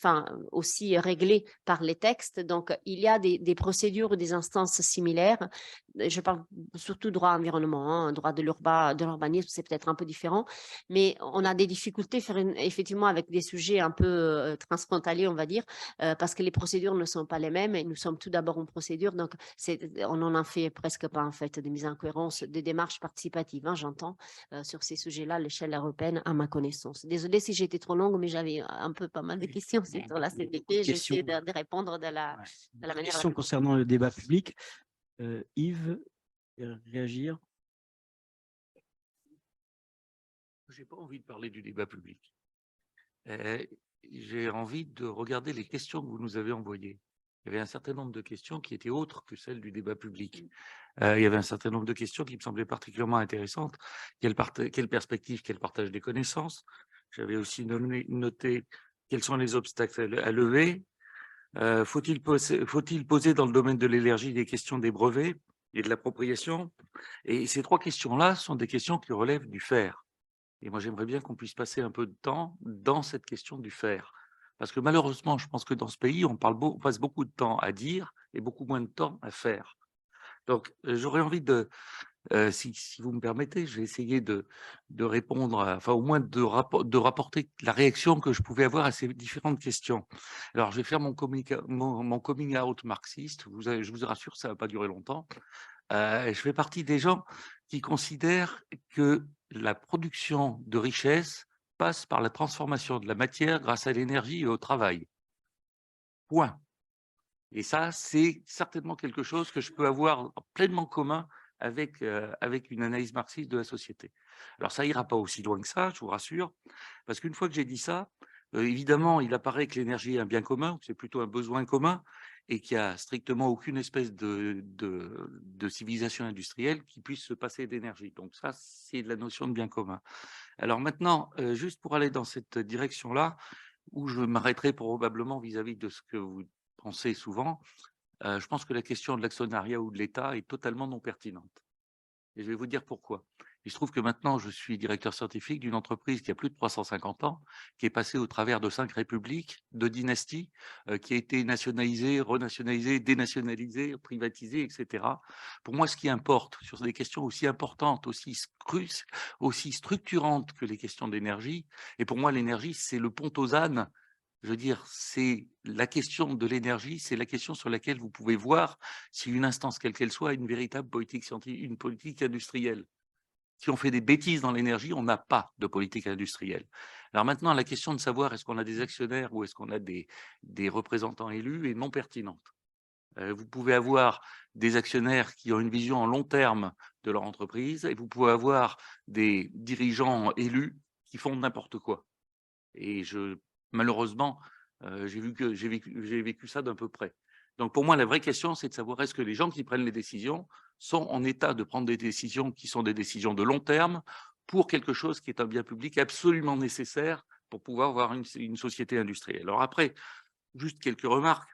aussi réglés par les textes. Donc, il y a des procédures ou des instances similaires. Je parle surtout droit environnement, droit de l'urbanisme, c'est peut-être un peu différent, mais on a des difficultés effectivement avec des sujets un peu transfrontaliers, on va dire, parce que les procédures ne sont pas les mêmes et nous sommes tout d'abord en procédure, donc on n'en fait presque pas en fait de mise en cohérence, de démarches participatives, j'entends, sur ces sujets-là à l'échelle européenne à ma connaissance. Désolée si j'étais trop longue, mais j'avais un peu pas mal de questions sur la CDP. J'essaie de répondre de la manière. Question concernant le débat public. Yves, réagir? Je n'ai pas envie de parler du débat public. J'ai envie de regarder les questions que vous nous avez envoyées. Il y avait un certain nombre de questions qui étaient autres que celles du débat public. Il y avait un certain nombre de questions qui me semblaient particulièrement intéressantes. Quelle perspective, quel partage des connaissances? J'avais aussi noté quels sont les obstacles à lever. Faut-il poser dans le domaine de l'énergie des questions des brevets et de l'appropriation? Et ces trois questions-là sont des questions qui relèvent du faire. Et moi, j'aimerais bien qu'on puisse passer un peu de temps dans cette question du faire. Parce que malheureusement, je pense que dans ce pays, on passe beaucoup de temps à dire et beaucoup moins de temps à faire. Donc, j'aurais envie de, si vous me permettez, je vais essayer de répondre, au moins de rapporter la réaction que je pouvais avoir à ces différentes questions. Alors, je vais faire mon coming out marxiste. Je vous rassure, ça ne va pas durer longtemps. Je fais partie des gens qui considèrent que la production de richesse passe par la transformation de la matière grâce à l'énergie et au travail. Point. Et ça, c'est certainement quelque chose que je peux avoir pleinement commun avec une analyse marxiste de la société. Alors, ça ira pas aussi loin que ça, je vous rassure, parce qu'une fois que j'ai dit ça, évidemment, il apparaît que l'énergie est un bien commun, que c'est plutôt un besoin commun, et qu'il n'y a strictement aucune espèce de civilisation industrielle qui puisse se passer d'énergie. Donc ça, c'est la notion de bien commun. Alors maintenant, juste pour aller dans cette direction-là, où je m'arrêterai probablement vis-à-vis de ce que vous pensez souvent, je pense que la question de l'actionnariat ou de l'État est totalement non pertinente. Et je vais vous dire pourquoi. Il se trouve que maintenant, je suis directeur scientifique d'une entreprise qui a plus de 350 ans, qui est passée au travers de 5 républiques, de dynasties, qui a été nationalisée, renationalisée, dénationalisée, privatisée, etc. Pour moi, ce qui importe sur des questions aussi importantes, aussi structurantes que les questions d'énergie, et pour moi, l'énergie, c'est le pont aux ânes. Je veux dire, c'est la question de l'énergie, c'est la question sur laquelle vous pouvez voir si une instance, quelle qu'elle soit, a une véritable politique scientifique, une politique industrielle. Si on fait des bêtises dans l'énergie, on n'a pas de politique industrielle. Alors maintenant, la question de savoir est-ce qu'on a des actionnaires ou est-ce qu'on a des représentants élus est non pertinente. Vous pouvez avoir des actionnaires qui ont une vision en long terme de leur entreprise et vous pouvez avoir des dirigeants élus qui font n'importe quoi. Et malheureusement, j'ai vécu ça d'un peu près. Donc pour moi, la vraie question, c'est de savoir est-ce que les gens qui prennent les décisions sont en état de prendre des décisions qui sont des décisions de long terme pour quelque chose qui est un bien public absolument nécessaire pour pouvoir avoir une société industrielle. Alors après, juste quelques remarques.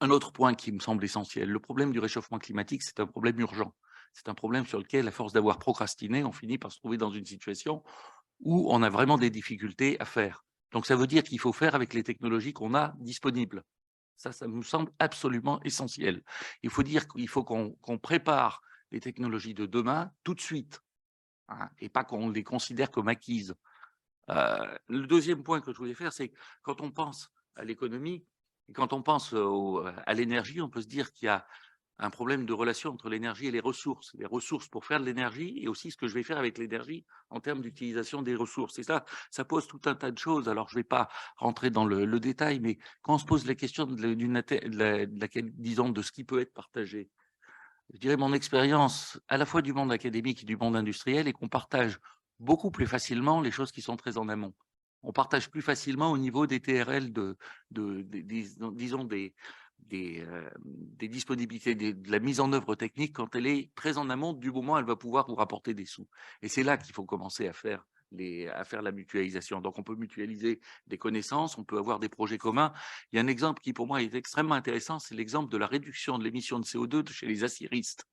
Un autre point qui me semble essentiel, le problème du réchauffement climatique, c'est un problème urgent. C'est un problème sur lequel, à force d'avoir procrastiné, on finit par se trouver dans une situation où on a vraiment des difficultés à faire. Donc, ça veut dire qu'il faut faire avec les technologies qu'on a disponibles. Ça nous semble absolument essentiel. Il faut dire qu'il faut qu'on prépare les technologies de demain tout de suite, hein, et pas qu'on les considère comme acquises. Le deuxième point que je voulais faire, c'est que quand on pense à l'économie, et quand on pense à l'énergie, on peut se dire qu'il y a un problème de relation entre l'énergie et les ressources. Les ressources pour faire de l'énergie et aussi ce que je vais faire avec l'énergie en termes d'utilisation des ressources. Et ça pose tout un tas de choses. Alors, je ne vais pas rentrer dans le détail, mais quand on se pose la question disons, de ce qui peut être partagé, je dirais mon expérience à la fois du monde académique et du monde industriel est qu'on partage beaucoup plus facilement les choses qui sont très en amont. On partage plus facilement au niveau des TRL, disons des disponibilités, de la mise en œuvre technique quand elle est très en amont du moment où elle va pouvoir vous rapporter des sous. Et c'est là qu'il faut commencer à faire la mutualisation. Donc, on peut mutualiser des connaissances, on peut avoir des projets communs. Il y a un exemple qui, pour moi, est extrêmement intéressant, c'est l'exemple de la réduction de l'émission de CO2 chez les aciéristes.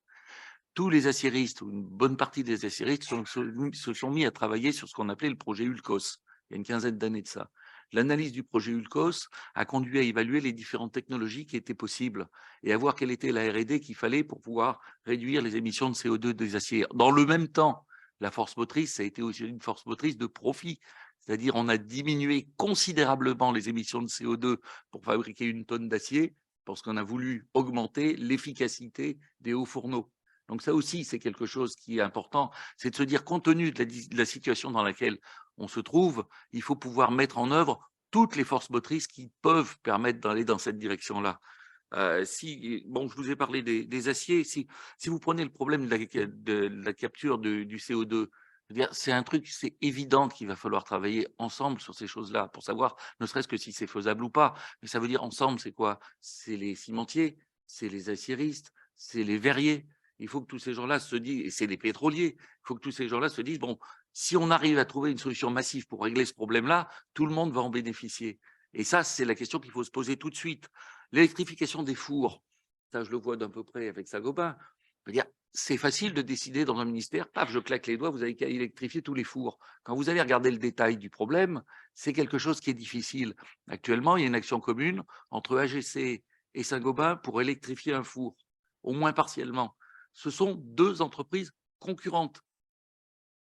Tous les aciéristes, ou une bonne partie des aciéristes, se sont mis à travailler sur ce qu'on appelait le projet ULCOS, il y a une quinzaine d'années de ça. L'analyse du projet ULCOS a conduit à évaluer les différentes technologies qui étaient possibles et à voir quelle était la R&D qu'il fallait pour pouvoir réduire les émissions de CO2 des aciers. Dans le même temps, la force motrice, ça a été aussi une force motrice de profit. C'est-à-dire, on a diminué considérablement les émissions de CO2 pour fabriquer une tonne d'acier parce qu'on a voulu augmenter l'efficacité des hauts fourneaux. Donc ça aussi, c'est quelque chose qui est important, c'est de se dire, compte tenu de la situation dans laquelle on se trouve, il faut pouvoir mettre en œuvre toutes les forces motrices qui peuvent permettre d'aller dans cette direction-là. Bon, je vous ai parlé des aciers, si vous prenez le problème de la capture du CO2, c'est un truc, c'est évident qu'il va falloir travailler ensemble sur ces choses-là pour savoir, ne serait-ce que si c'est faisable ou pas. Mais ça veut dire ensemble, c'est quoi? C'est les cimentiers, c'est les aciéristes, c'est les verriers. Il faut que tous ces gens-là se disent, et c'est les pétroliers, il faut que tous ces gens-là se disent, bon, si on arrive à trouver une solution massive pour régler ce problème-là, tout le monde va en bénéficier. Et ça, c'est la question qu'il faut se poser tout de suite. L'électrification des fours, ça je le vois d'un peu près avec Saint-Gobain, c'est facile de décider dans un ministère, paf, je claque les doigts, vous avez qu'à électrifier tous les fours. Quand vous allez regarder le détail du problème, c'est quelque chose qui est difficile. Actuellement, il y a une action commune entre AGC et Saint-Gobain pour électrifier un four, au moins partiellement. Ce sont deux entreprises concurrentes.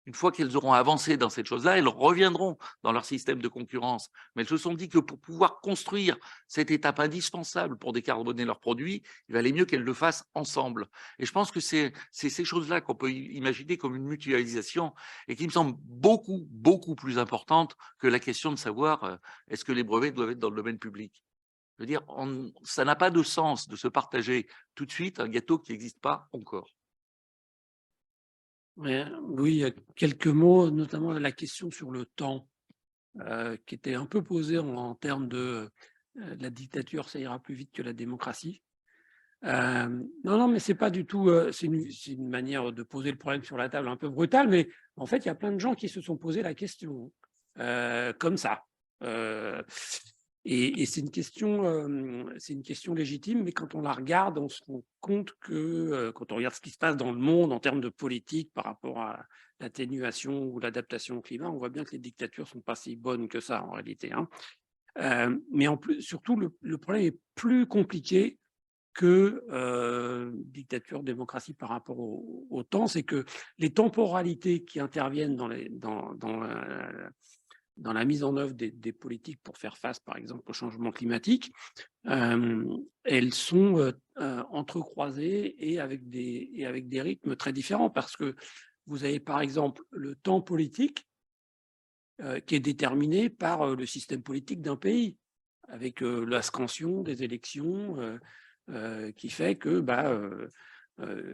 Une fois qu'elles auront avancé dans cette chose-là, elles reviendront dans leur système de concurrence. Mais elles se sont dit que pour pouvoir construire cette étape indispensable pour décarboner leurs produits, il valait mieux qu'elles le fassent ensemble. Et je pense que c'est ces choses-là qu'on peut imaginer comme une mutualisation et qui me semble beaucoup, beaucoup plus importante que la question de savoir est-ce que les brevets doivent être dans le domaine public. Je veux dire, ça n'a pas de sens de se partager tout de suite un gâteau qui n'existe pas encore. Oui, quelques mots, notamment la question sur le temps, qui était un peu posée en termes de la dictature, ça ira plus vite que la démocratie. Non, mais c'est pas du tout, c'est une manière de poser le problème sur la table un peu brutale, mais en fait, il y a plein de gens qui se sont posé la question comme ça. Et c'est une question légitime, mais quand on la regarde, on se rend compte que quand on regarde ce qui se passe dans le monde en termes de politique par rapport à l'atténuation ou l'adaptation au climat, on voit bien que les dictatures sont pas si bonnes que ça en réalité, hein. Mais en plus, surtout, le problème est plus compliqué que dictature, démocratie par rapport au temps, c'est que les temporalités qui interviennent dans la mise en œuvre des politiques pour faire face, par exemple, au changement climatique, elles sont entrecroisées et avec des rythmes très différents, parce que vous avez, par exemple, le temps politique qui est déterminé par le système politique d'un pays, avec la scansion des élections qui fait que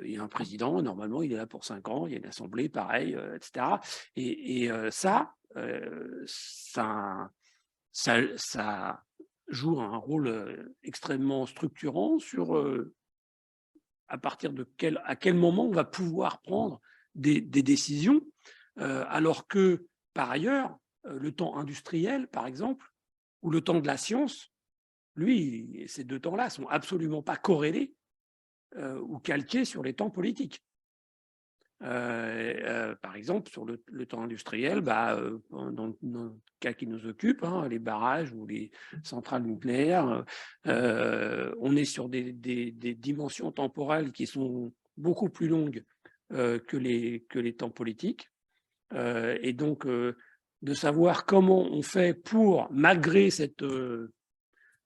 il y a un président, normalement il est là pour 5 ans, il y a une assemblée, pareil, etc. Et ça joue un rôle extrêmement structurant sur à quel moment on va pouvoir prendre des décisions, alors que par ailleurs, le temps industriel, par exemple, ou le temps de la science, lui, ces deux temps-là sont absolument pas corrélés ou calqués sur les temps politiques. Par exemple, sur le temps industriel, dans le cas qui nous occupe, hein, les barrages ou les centrales nucléaires, on est sur des dimensions temporelles qui sont beaucoup plus longues que les temps politiques. Et donc, de savoir comment on fait pour, malgré cette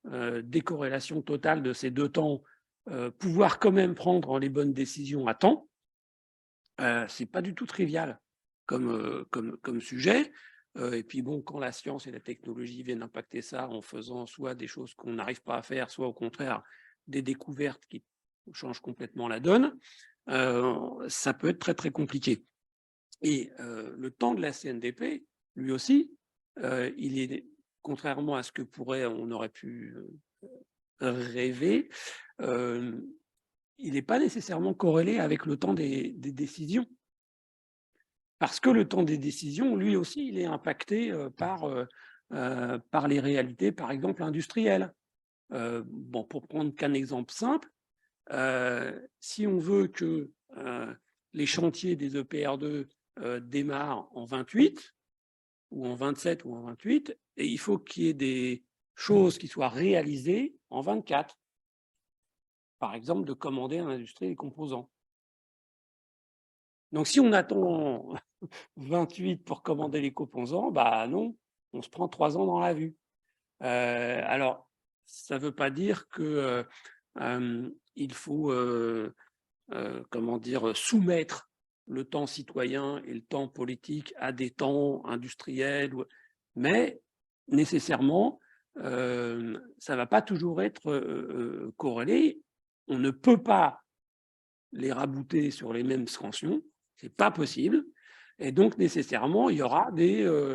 décorrélation totale de ces deux temps, pouvoir quand même prendre les bonnes décisions à temps, c'est pas du tout trivial comme sujet. Et puis bon, quand la science et la technologie viennent impacter ça en faisant soit des choses qu'on n'arrive pas à faire, soit au contraire des découvertes qui changent complètement la donne, ça peut être très très compliqué. Et le temps de la CNDP, lui aussi, il est, contrairement à ce que on aurait pu rêver, il n'est pas nécessairement corrélé avec le temps des décisions. Parce que le temps des décisions, lui aussi, il est impacté par les réalités, par exemple, industrielles. Bon, pour prendre qu'un exemple simple, si on veut que les chantiers des EPR2 démarrent en 28, ou en 27 ou en 28, et il faut qu'il y ait des choses qui soient réalisées en 24. Par exemple, de commander à l'industrie les composants. Donc, si on attend 28 pour commander les composants, bah non, on se prend 3 ans dans la vue. Alors, ça ne veut pas dire que il faut soumettre le temps citoyen et le temps politique à des temps industriels, mais nécessairement, ça ne va pas toujours être corrélé. On ne peut pas les rabouter sur les mêmes scansions, ce n'est pas possible. Et donc, nécessairement, il y aura des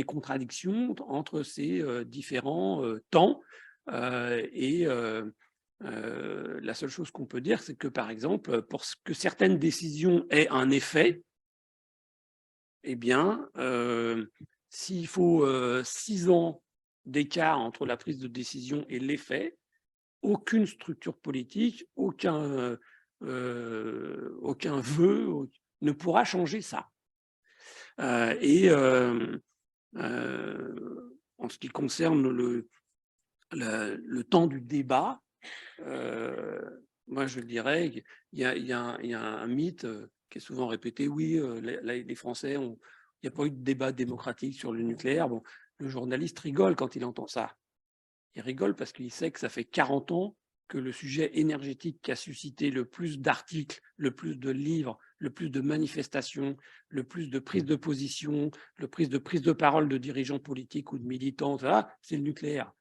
contradictions entre ces différents temps. La seule chose qu'on peut dire, c'est que, par exemple, pour que certaines décisions aient un effet, eh bien, s'il faut 6 ans d'écart entre la prise de décision et l'effet, aucune structure politique, aucun vœu ne pourra changer ça. En ce qui concerne le temps du débat, moi je dirais qu'il y a un mythe qui est souvent répété, oui, les Français, il n'y a pas eu de débat démocratique sur le nucléaire. Bon, le journaliste rigole quand il entend ça. Il rigole parce qu'il sait que ça fait 40 ans que le sujet énergétique qui a suscité le plus d'articles, le plus de livres, le plus de manifestations, le plus de prises de position, le plus de prise de parole de dirigeants politiques ou de militants, c'est le nucléaire.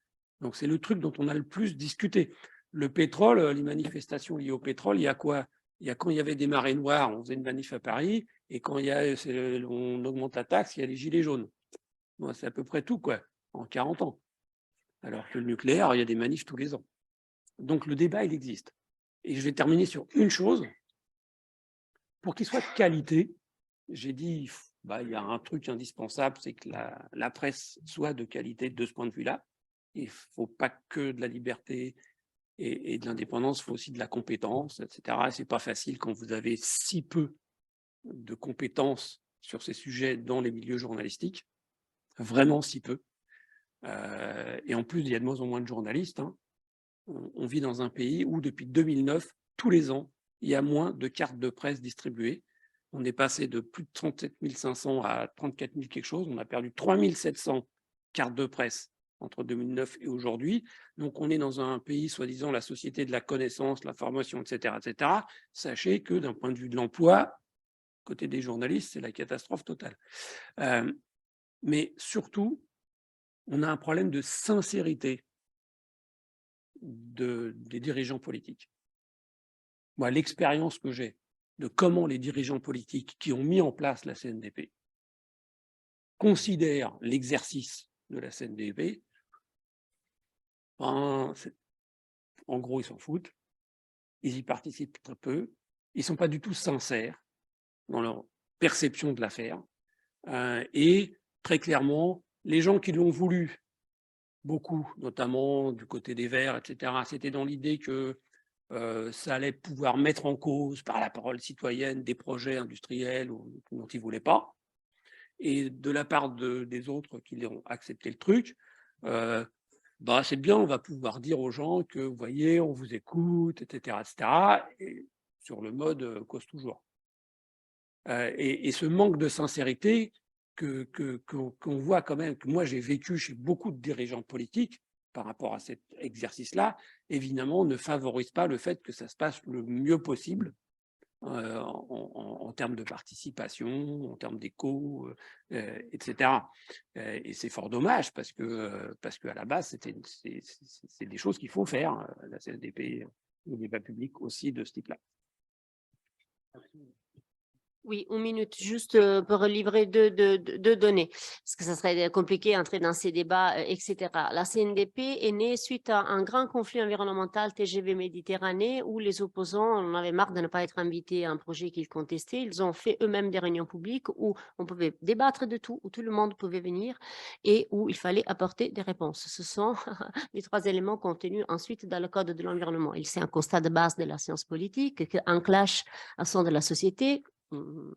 Donc c'est le truc dont on a le plus discuté. Le pétrole, les manifestations liées au pétrole, il y a quoi? Il y a quand il y avait des marées noires, on faisait une manif à Paris, et quand on augmente la taxe, il y a les gilets jaunes. Bon, c'est à peu près tout, quoi, en 40 ans. Alors que le nucléaire, il y a des manifs tous les ans. Donc le débat, il existe. Et je vais terminer sur une chose. Pour qu'il soit de qualité, j'ai dit, il y a un truc indispensable, c'est que la presse soit de qualité de ce point de vue-là. Il ne faut pas que de la liberté et de l'indépendance, il faut aussi de la compétence, etc. Et ce n'est pas facile quand vous avez si peu de compétences sur ces sujets dans les milieux journalistiques, vraiment si peu. Et en plus, il y a de moins en moins de journalistes. Hein. On vit dans un pays où, depuis 2009, tous les ans, il y a moins de cartes de presse distribuées. On est passé de plus de 37 500 à 34 000 quelque chose. On a perdu 3 700 cartes de presse entre 2009 et aujourd'hui. Donc, on est dans un pays, soi-disant, la société de la connaissance, l'information, etc., etc. Sachez que, d'un point de vue de l'emploi, côté des journalistes, c'est la catastrophe totale. Mais surtout, on a un problème de sincérité des dirigeants politiques. Moi, l'expérience que j'ai de comment les dirigeants politiques qui ont mis en place la CNDP considèrent l'exercice de la CNDP, en gros, ils s'en foutent, ils y participent très peu, ils ne sont pas du tout sincères dans leur perception de l'affaire, et très clairement, les gens qui l'ont voulu, beaucoup, notamment du côté des Verts, etc., c'était dans l'idée que ça allait pouvoir mettre en cause par la parole citoyenne des projets industriels dont ils ne voulaient pas. Et de la part des autres qui ont accepté le truc, c'est bien, on va pouvoir dire aux gens que, vous voyez, on vous écoute, etc. Et sur le mode cause toujours. Et ce manque de sincérité qu'on voit quand même, que moi j'ai vécu chez beaucoup de dirigeants politiques par rapport à cet exercice-là, évidemment ne favorise pas le fait que ça se passe le mieux possible en termes de participation, en termes d'écho, etc. Et c'est fort dommage parce qu'à la base, c'est des choses qu'il faut faire, la CNDP, le débat public aussi de ce type-là. Oui, une minute, juste pour livrer deux données, parce que ça serait compliqué d'entrer dans ces débats, etc. La CNDP est née suite à un grand conflit environnemental TGV Méditerranée où les opposants en avaient marre de ne pas être invités à un projet qu'ils contestaient. Ils ont fait eux-mêmes des réunions publiques où on pouvait débattre de tout, où tout le monde pouvait venir et où il fallait apporter des réponses. Ce sont les 3 éléments contenus ensuite dans le Code de l'environnement. C'est un constat de base de la science politique qu'un clash au sein de la société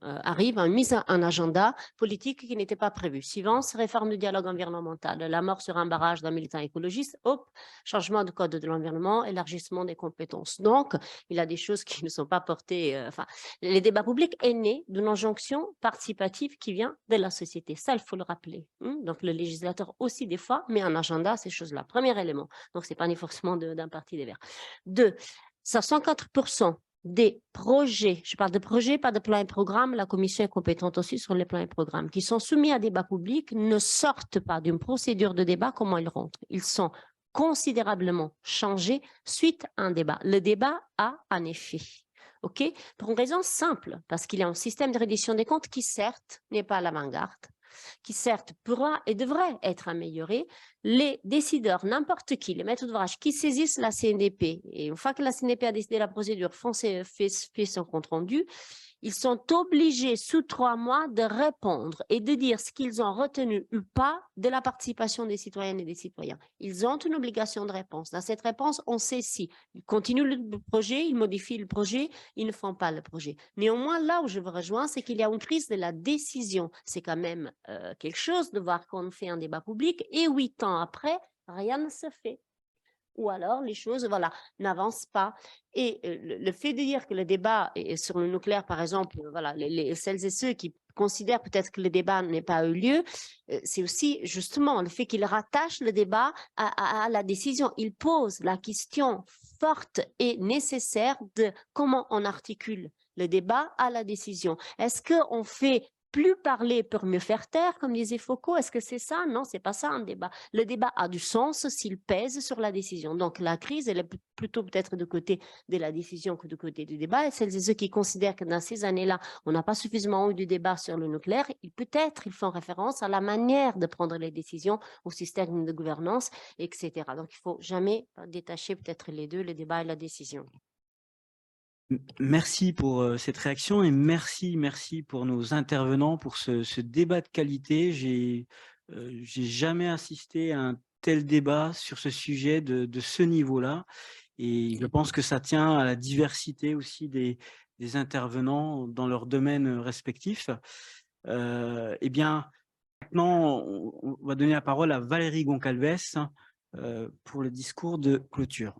arrive à une mise en agenda politique qui n'était pas prévue. Suivance, réforme du dialogue environnemental, la mort sur un barrage d'un militant écologiste, hop, changement de code de l'environnement, élargissement des compétences. Donc, il y a des choses qui ne sont pas portées. Les débats publics est né d'une injonction participative qui vient de la société. Ça, il faut le rappeler. Donc, le législateur aussi, des fois, met en agenda ces choses-là. Premier élément. Donc, ce n'est pas ni forcément d'un parti des Verts. 2, 104% des projets, je parle de projets, pas de plans et programmes, la commission est compétente aussi sur les plans et programmes, qui sont soumis à débat public, ne sortent pas d'une procédure de débat, comment ils rentrent. Ils sont considérablement changés suite à un débat. Le débat a un effet. OK? Pour une raison simple, parce qu'il y a un système de reddition des comptes qui, certes, n'est pas à l'avant-garde, qui certes pourra et devrait être amélioré. Les décideurs, n'importe qui, les maîtres d'ouvrage qui saisissent la CNDP, et une fois que la CNDP a décidé la procédure, fait son compte rendu, ils sont obligés sous 3 mois de répondre et de dire ce qu'ils ont retenu ou pas de la participation des citoyennes et des citoyens. Ils ont une obligation de réponse. Dans cette réponse, on sait si ils continuent le projet, ils modifient le projet, ils ne font pas le projet. Néanmoins, là où je vous rejoins, c'est qu'il y a une prise de la décision. C'est quand même quelque chose de voir qu'on fait un débat public et 8 ans après, rien ne se fait. Ou alors les choses n'avancent pas. Et le fait de dire que le débat est sur le nucléaire, par exemple, celles et ceux qui considèrent peut-être que le débat n'a pas eu lieu, c'est aussi justement le fait qu'ils rattachent le débat à la décision. Ils posent la question forte et nécessaire de comment on articule le débat à la décision. Est-ce qu'on fait plus parler pour mieux faire taire, comme disait Foucault? Est-ce que c'est ça? Non, c'est pas ça un débat. Le débat a du sens s'il pèse sur la décision. Donc la crise, elle est plutôt peut-être du côté de la décision que du côté du débat. Et celles et ceux qui considèrent que dans ces années-là, on n'a pas suffisamment eu de débat sur le nucléaire, peut-être ils font référence à la manière de prendre les décisions, au système de gouvernance, etc. Donc il ne faut jamais détacher peut-être les deux, le débat et la décision. Merci pour cette réaction et merci pour nos intervenants, pour ce débat de qualité. J'ai jamais assisté à un tel débat sur ce sujet de ce niveau-là. Et je pense que ça tient à la diversité aussi des intervenants dans leurs domaines respectifs. Eh bien, maintenant, on va donner la parole à Valérie Goncalves pour le discours de clôture.